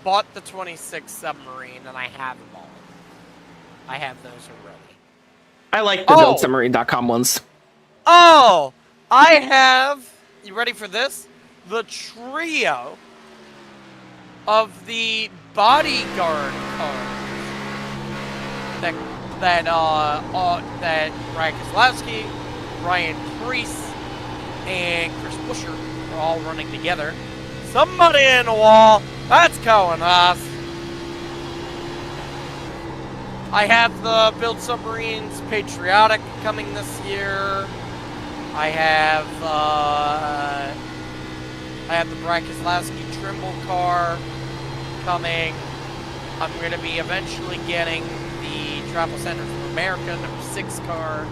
bought the 26 submarine and I have them all. I have those already. I like the buildsubmarine.com ones. Oh, I have. You ready for this? The trio of the bodyguard cars that Ryan Keselowski, Ryan Preece, and Chris Buescher are all running together. Somebody in the wall. That's going off. I have the Build Submarines Patriotic coming this year. I have the Brad Keselowski Trimble car coming. I'm going to be eventually getting the Travel Centers of America number 6 car.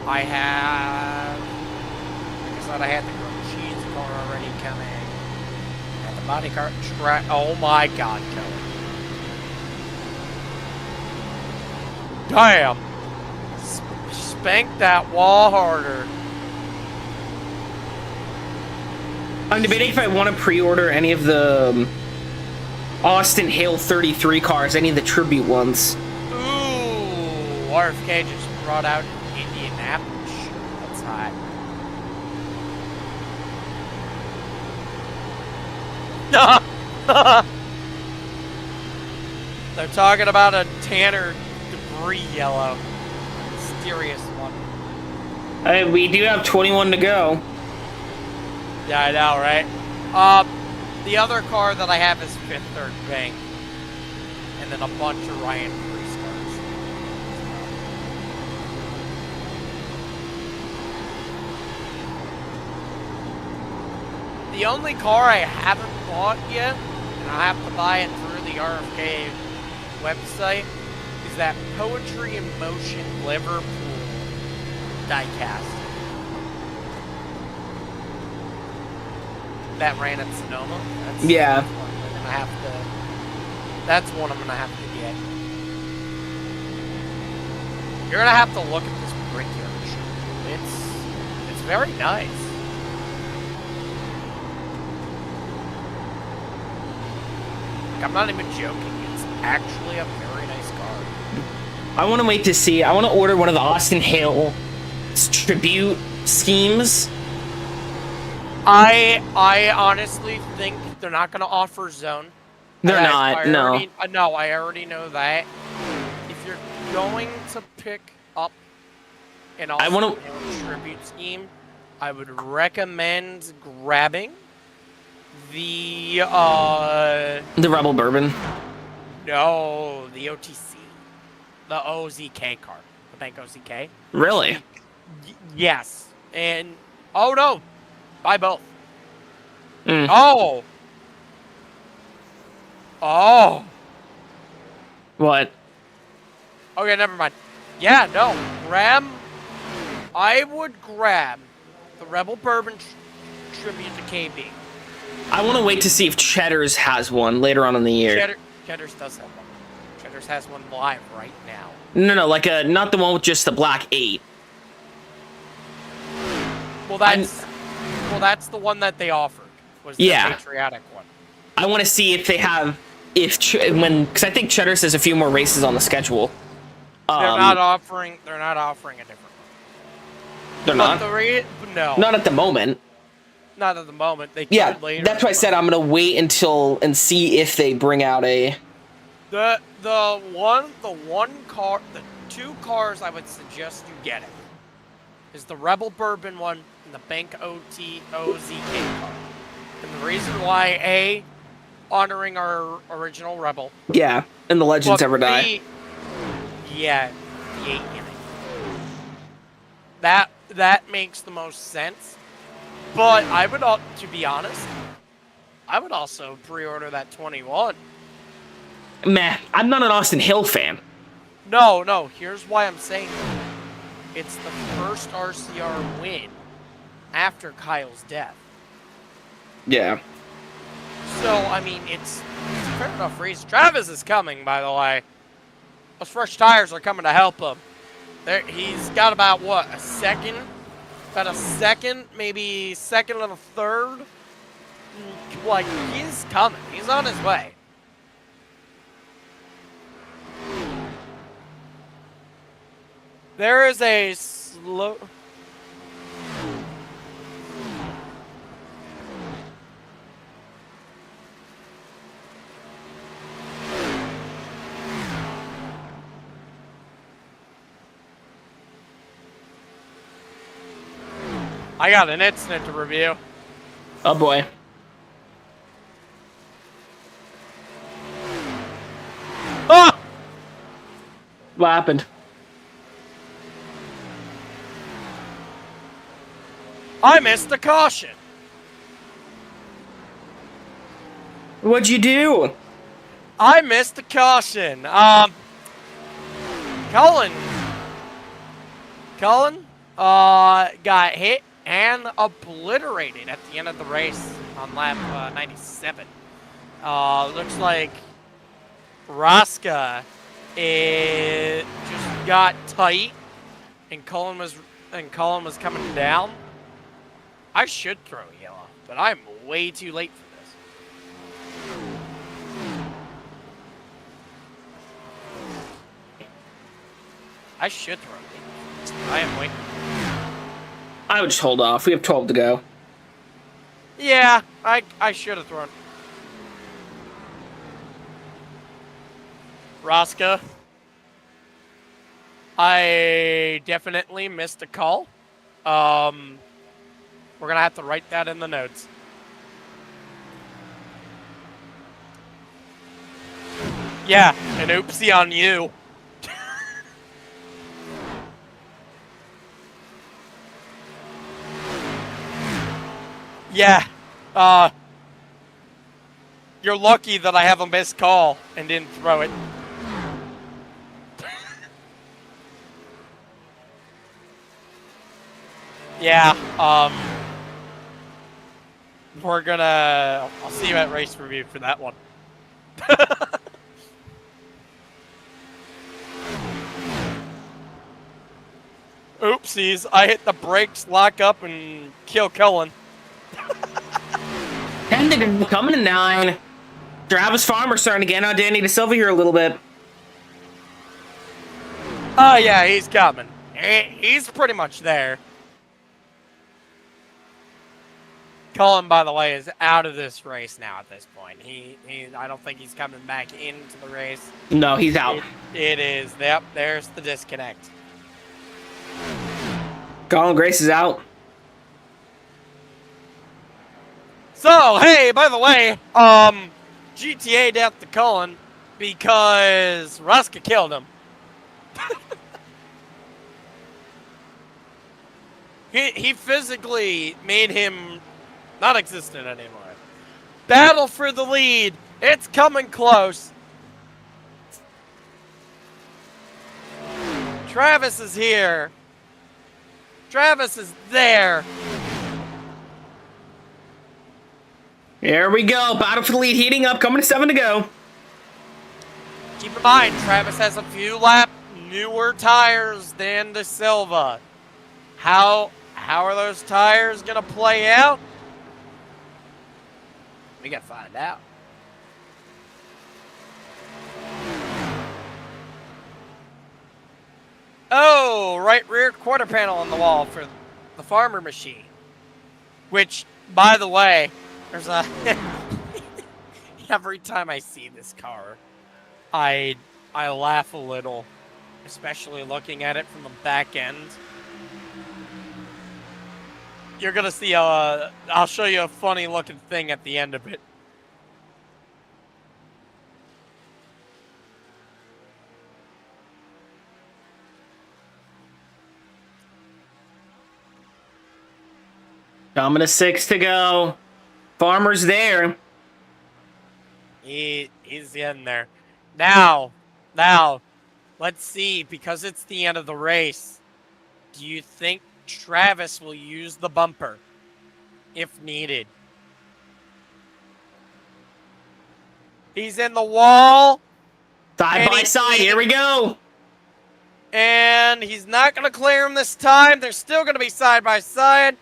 I have, like I said, I had the grilled cheese car already coming. And the body car track. Oh my God, Kelly. Damn. Spank that wall harder. I'm debating if I want to pre-order any of the Austin Hale 33 cars, any of the tribute ones. Ooh, RFK just brought out Indianapolis. That's hot. They're talking about a Tanner debris yellow. Mysterious one. We do have 21 to go. Yeah, I know, right? The other car that I have is Fifth Third Bank. And then a bunch of Ryan Preece cars. The only car I haven't bought yet, and I have to buy it through the RFK website, is that Poetry in Motion Liverpool diecast. That ran at Sonoma. Yeah. That's one I'm gonna have to get. You're gonna have to look at this brickyard. It's very nice. Like, I'm not even joking. It's actually a very nice car. I want to wait to see. I want to order one of the Austin Hale tribute schemes. I honestly think they're not going to offer zone. They're not, no. No, I already know that. If you're going to pick up an Austin Hale tribute scheme, I would recommend grabbing the Rebel Bourbon. No, the OTC. The OZK car. The Bank OZK. Really? Yes. And, oh no. Buy both. Mm. Oh. Oh. What? Okay, never mind. Yeah, no. I would grab the Rebel Bourbon tribute to KB. I want to wait to see if Cheddar's has one later on in the year. Cheddar's does have one. Cheddar's has one live right now. No, like not the one with just the black 8. Well, that's the one that they offered. Was the patriotic one. I want to see if they have because I think Cheddar's has a few more races on the schedule. They're not offering a different one. They're not. No. Not at the moment. Not at the moment. They could later. That's why I said I'm gonna wait and see if they bring out a. The two cars I would suggest you get it is the Rebel Bourbon one and the Bank OZK car. And the reason why, A, honoring our original Rebel. Yeah, and the legends ever die. Yeah, the 8 inning. That makes the most sense. But I would, to be honest, I would also pre-order that 21. Meh, I'm not an Austin Hill fan. No, here's why I'm saying that. It's the first RCR win after Kyle's death. Yeah. So, I mean, it's a fair enough reason. Travis is coming, by the way. Those fresh tires are coming to help him. He's got about, what, a second? About a second, maybe second and a third. Like, he's coming. He's on his way. There is a slow... I got an incident to review. Oh boy. Ah! What happened? I missed the caution. What'd you do? I missed the caution. Cullen, got hit and obliterated at the end of the race on lap 97. Looks like Raska just got tight, and Cullen was coming down. I should throw yellow, but I'm way too late for this. I should throw it. I am waiting. I would just hold off. We have 12 to go. Yeah, I should have thrown. Raska, I definitely missed a call. We're going to have to write that in the notes. Yeah, an oopsie on you. Yeah, you're lucky that I have a missed call and didn't throw it. Yeah, I'll see you at race review for that one. Oopsies, I hit the brakes, lock up, and kill Cullen. 10 to go, coming to 9. Travis Farmer starting to get on Danny DeSilva here a little bit. Oh, yeah, he's coming. He's pretty much there. Cullen, by the way, is out of this race now at this point. I don't think he's coming back into the race. No, he's out. It is. Yep, there's the disconnect. Colin Grace is out. So, hey, by the way, GTA'd out to Cullen because Ruska killed him. He physically made him not existent anymore. Battle for the lead. It's coming close. Travis is here. Travis is there. Here we go. Battle for the lead heating up. Coming to 7 to go. Keep in mind, Travis has a few lap newer tires than De Silva. How are those tires going to play out? We got to find out. Oh, right rear quarter panel on the wall for the Farmer machine. Which, by the way, there's a... Every time I see this car, I laugh a little. Especially looking at it from the back end. You're going to see I'll show you a funny looking thing at the end of it. Coming to 6 to go. Farmer's there. He's in there. Now, let's see, because it's the end of the race. Do you think Travis will use the bumper if needed? He's in the wall. Side by side, here we go. And he's not going to clear him this time. They're still going to be side by side.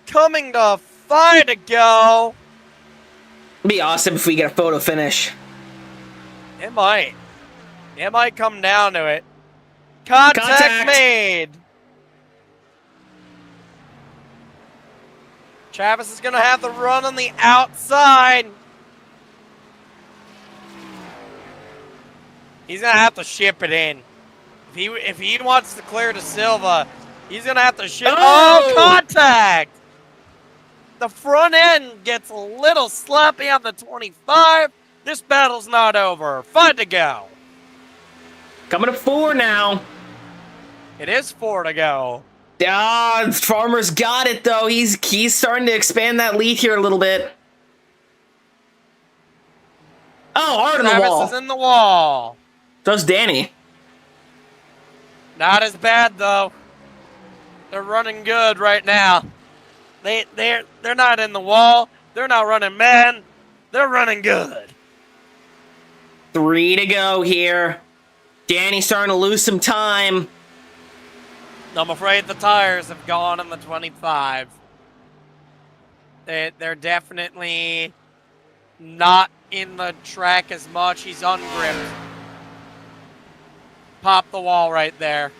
Coming to 5 to go. It'd be awesome if we get a photo finish. It might. It might come down to it. Contact made. Travis is going to have the run on the outside. He's going to have to ship it in. If he wants to clear to Silva, he's going to have to ship. Oh, contact! The front end gets a little sloppy on the 25. This battle's not over. 5 to go. Coming to 4 now. It is 4 to go. Farmer's got it, though. He's starting to expand that lead here a little bit. Oh, hard in the wall. Travis is in the wall. So's Danny. Not as bad, though. They're running good right now. They're not in the wall. They're not running man. They're running good. 3 to go here. Danny's starting to lose some time. I'm afraid the tires have gone on the 25. They're definitely not in the track as much. He's ungripped. Pop the wall right there.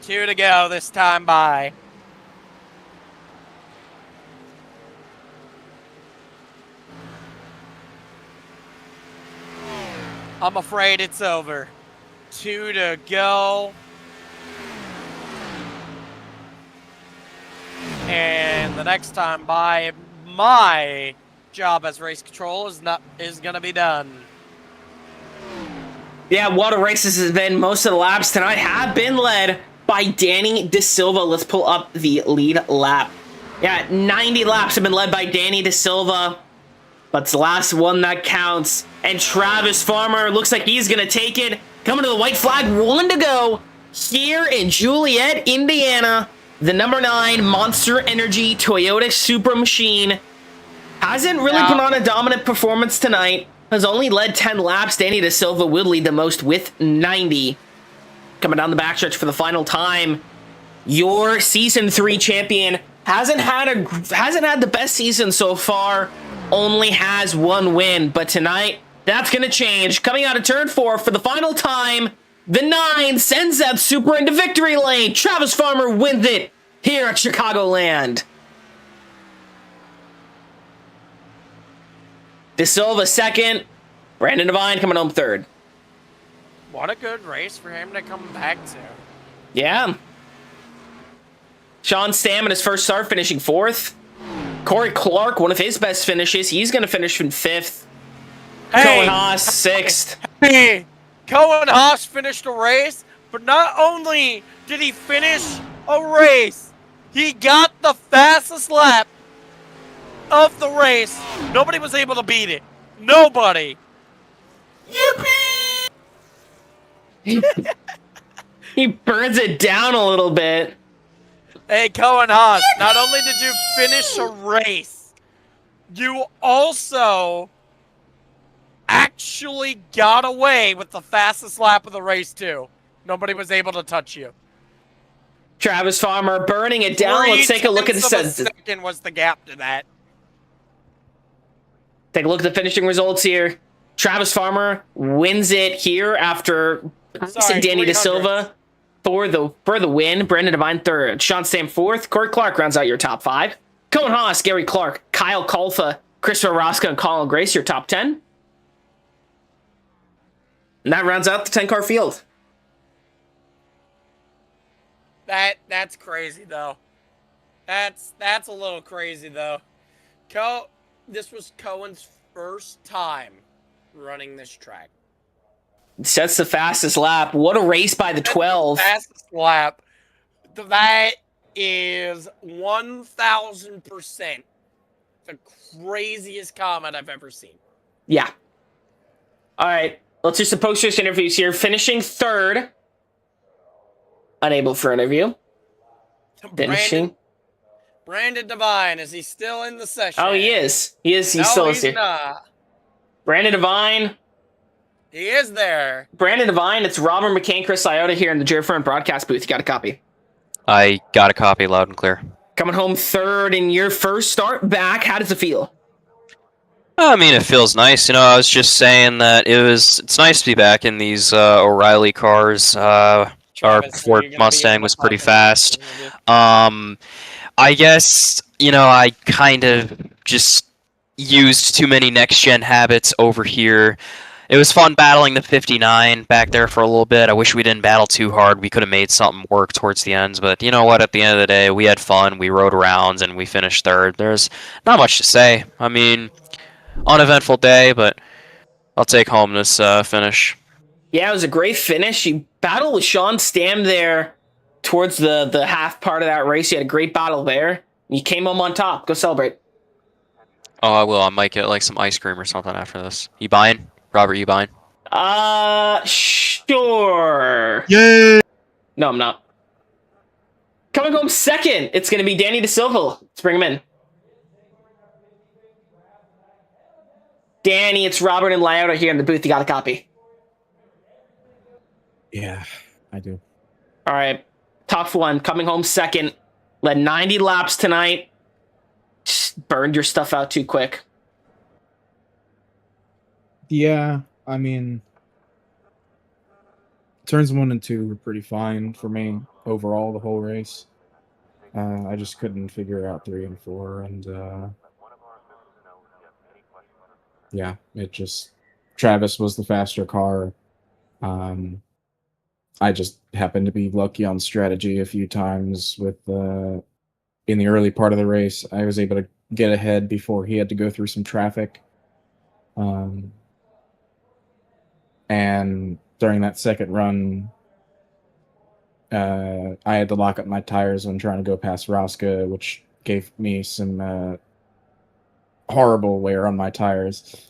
2 to go this time by. I'm afraid it's over. 2 to go. And the next time by, my job as race control is gonna be done. Yeah, what a race this has been. Most of the laps tonight have been led by Danny De Silva. Let's pull up the lead lap. Yeah, 90 laps have been led by Danny De Silva. But it's the last one that counts. And Travis Farmer looks like he's going to take it. Coming to the white flag, 1 to go. Here in Juliet, Indiana. The number 9 Monster Energy Toyota Supra Machine. Hasn't really put on a dominant performance tonight. Has only led 10 laps. Danny De Silva will lead the most with 90. Coming down the backstretch for the final time. Your Season 3 champion hasn't had the best season so far. Only has 1 win, but tonight that's gonna change. Coming out of turn 4 for the final time, the 9 sends that Supra into victory lane. Travis Farmer wins it here at Chicagoland. De Silva second, Brandon Devine coming home third. What a good race for him to come back to. Yeah. Sean Stam in his first start finishing 4th. Corey Clark, one of his best finishes. He's going to finish in 5th. Cohen Haas, 6th. Hey, Cohen Haas finished a race, but not only did he finish a race, he got the fastest lap of the race. Nobody was able to beat it. Nobody. He burns it down a little bit. Hey, Cohen Haas, not only did you finish a race, you also actually got away with the fastest lap of the race, too. Nobody was able to touch you. Travis Farmer burning it down. Let's take a look at the second was the gap to that. Take a look at the finishing results here. Travis Farmer wins it here after passing Danny De Silva for the win. Brandon Devine third. Sean Stam 4th. Corey Clark rounds out your top 5. Cohen Haas, Gary Clark, Kyle Kalfa, Christopher Rosca, and Colin Grace your top 10. And that rounds out the 10-car field. That's crazy though. That's a little crazy though. This was Cohen's first time running this track. Sets the fastest lap. What a race by the 12. Fastest lap. is 1,000% the craziest comment I've ever seen. Yeah. All right. Let's do some post-race interviews here. Finishing third. Unable for interview. Finishing. Brandon Devine, is he still in the session? Oh, he is. He is. He's no, still he's here. not. Brandon Devine. He is there. Brandon Devine, it's Robert McCain, Chris Iota here in the Jerfern broadcast booth. You got a copy? I got a copy loud and clear. Coming home third in your first start back. How does it feel? I mean, it feels nice. You know, I was just saying that it's nice to be back in these O'Reilly cars. Our Ford Mustang was pretty fast. I guess, you know, I kind of just used too many next-gen habits over here. It was fun battling the 59 back there for a little bit. I wish we didn't battle too hard. We could have made something work towards the ends. But you know what? At the end of the day, we had fun. We rode rounds, and we finished third. There's not much to say. I mean, uneventful day, but I'll take home this finish. Yeah, it was a great finish. You battled with Sean Stam there towards the half part of that race. You had a great battle there. You came home on top. Go celebrate. Oh, I will. I might get like some ice cream or something after this. You buying? Robert, you buying? Sure. Yay! No, I'm not. Coming home second, it's going to be Danny DeSilva. Let's bring him in. Danny, it's Robert and Lyota here in the booth. You got a copy? Yeah, I do. All right. Tough one. Coming home second. Led 90 laps tonight. Just burned your stuff out too quick. Yeah, I mean, turns 1 and 2 were pretty fine for me overall the whole race. I just couldn't figure out 3 and 4, and yeah, it just Travis was the faster car. I just happened to be lucky on strategy a few times with in the early part of the race. I was able to get ahead before he had to go through some traffic. And during that second run, I had to lock up my tires when trying to go past Rosca, which gave me some horrible wear on my tires.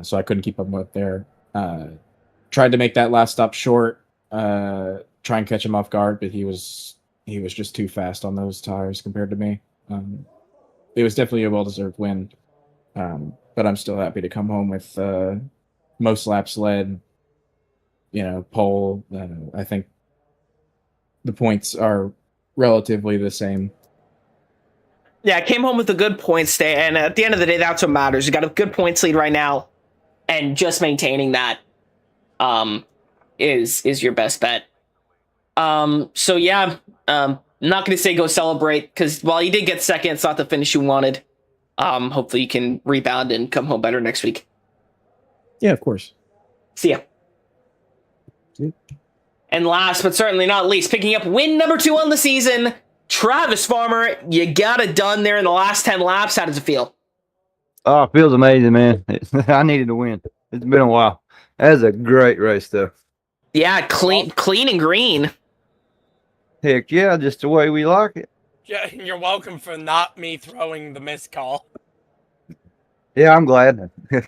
So I couldn't keep up with there. Tried to make that last stop short, try and catch him off guard, but he was just too fast on those tires compared to me. It was definitely a well-deserved win, but I'm still happy to come home with most laps led, pole. I think the points are relatively the same. Yeah, I came home with a good points day, and at the end of the day, that's what matters. You got a good points lead right now, and just maintaining that is your best bet. So yeah, not going to say go celebrate, because while you did get second, it's not the finish you wanted. Hopefully you can rebound and come home better next week. Yeah, of course. See ya. And last but certainly not least, picking up win number 2 on the season, Travis Farmer. You got it done there in the last 10 laps. How does it feel? Oh, it feels amazing, man. I needed to win. It's been a while. That was a great race, though. Yeah, clean and green. Heck yeah, just the way we like it. Yeah, you're welcome for not me throwing the missed call. Yeah, I'm glad. I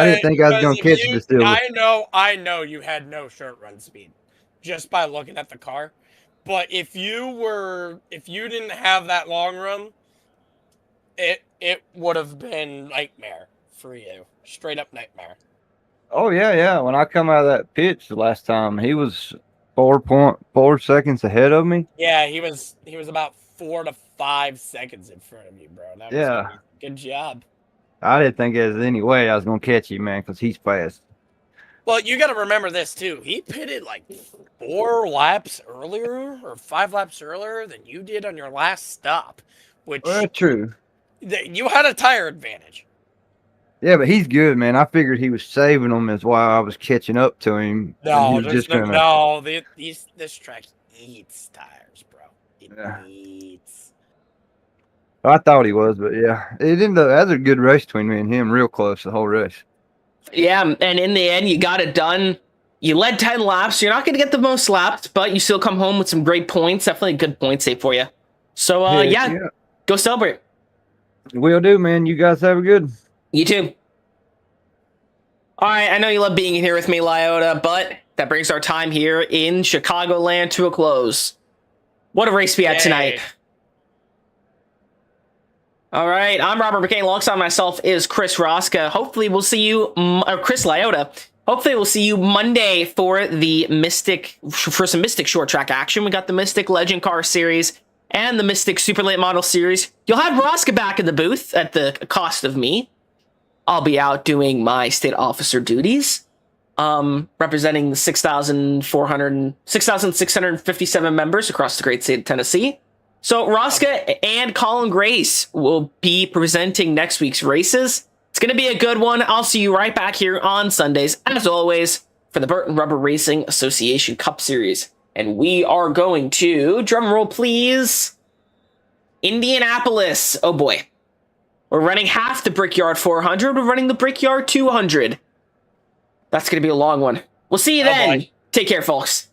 didn't think I was going to catch the silver. I know you had no short run speed just by looking at the car. But if you didn't have that long run, it would have been nightmare for you. Straight up nightmare. Oh yeah. When I come out of that pitch the last time, he was 4.4 seconds ahead of me. Yeah, he was about 4 to 5 seconds in front of you, bro. That was good job. I didn't think there's any way I was going to catch you, man, because he's fast. Well, you got to remember this, too. He pitted 4 laps earlier or 5 laps earlier than you did on your last stop, which... Well, true. You had a tire advantage. Yeah, but he's good, man. I figured he was saving them as while I was catching up to him. This track eats tires, bro. It eats. I thought he was, but yeah. It ended up, that was a good race between me and him, real close the whole race. Yeah, and in the end, you got it done. You led 10 laps. You're not going to get the most laps, but you still come home with some great points. Definitely a good point save for you. So, Heck yeah, go celebrate. Will do, man. You guys have a good. You too. All right, I know you love being here with me, Lyota, but that brings our time here in Chicagoland to a close. What a race we had tonight. All right, I'm Robert McCain. Alongside myself is Chris Rosca. Hopefully we'll see you, or Chris Lyota. Hopefully we'll see you Monday for the for some Mystic short track action. We got the Mystic Legend Car Series and the Mystic Super Late Model Series. You'll have Rosca back in the booth at the cost of me. I'll be out doing my state officer duties, representing the 6,657 members across the great state of Tennessee. So Rosca and Colin Grace will be presenting next week's races. It's going to be a good one. I'll see you right back here on Sundays, as always, for the Burton Rubber Racing Association Cup Series. And we are going to, drum roll please, Indianapolis. Oh boy. We're running half the Brickyard 400. We're running the Brickyard 200. That's going to be a long one. We'll see you then. Take care, folks.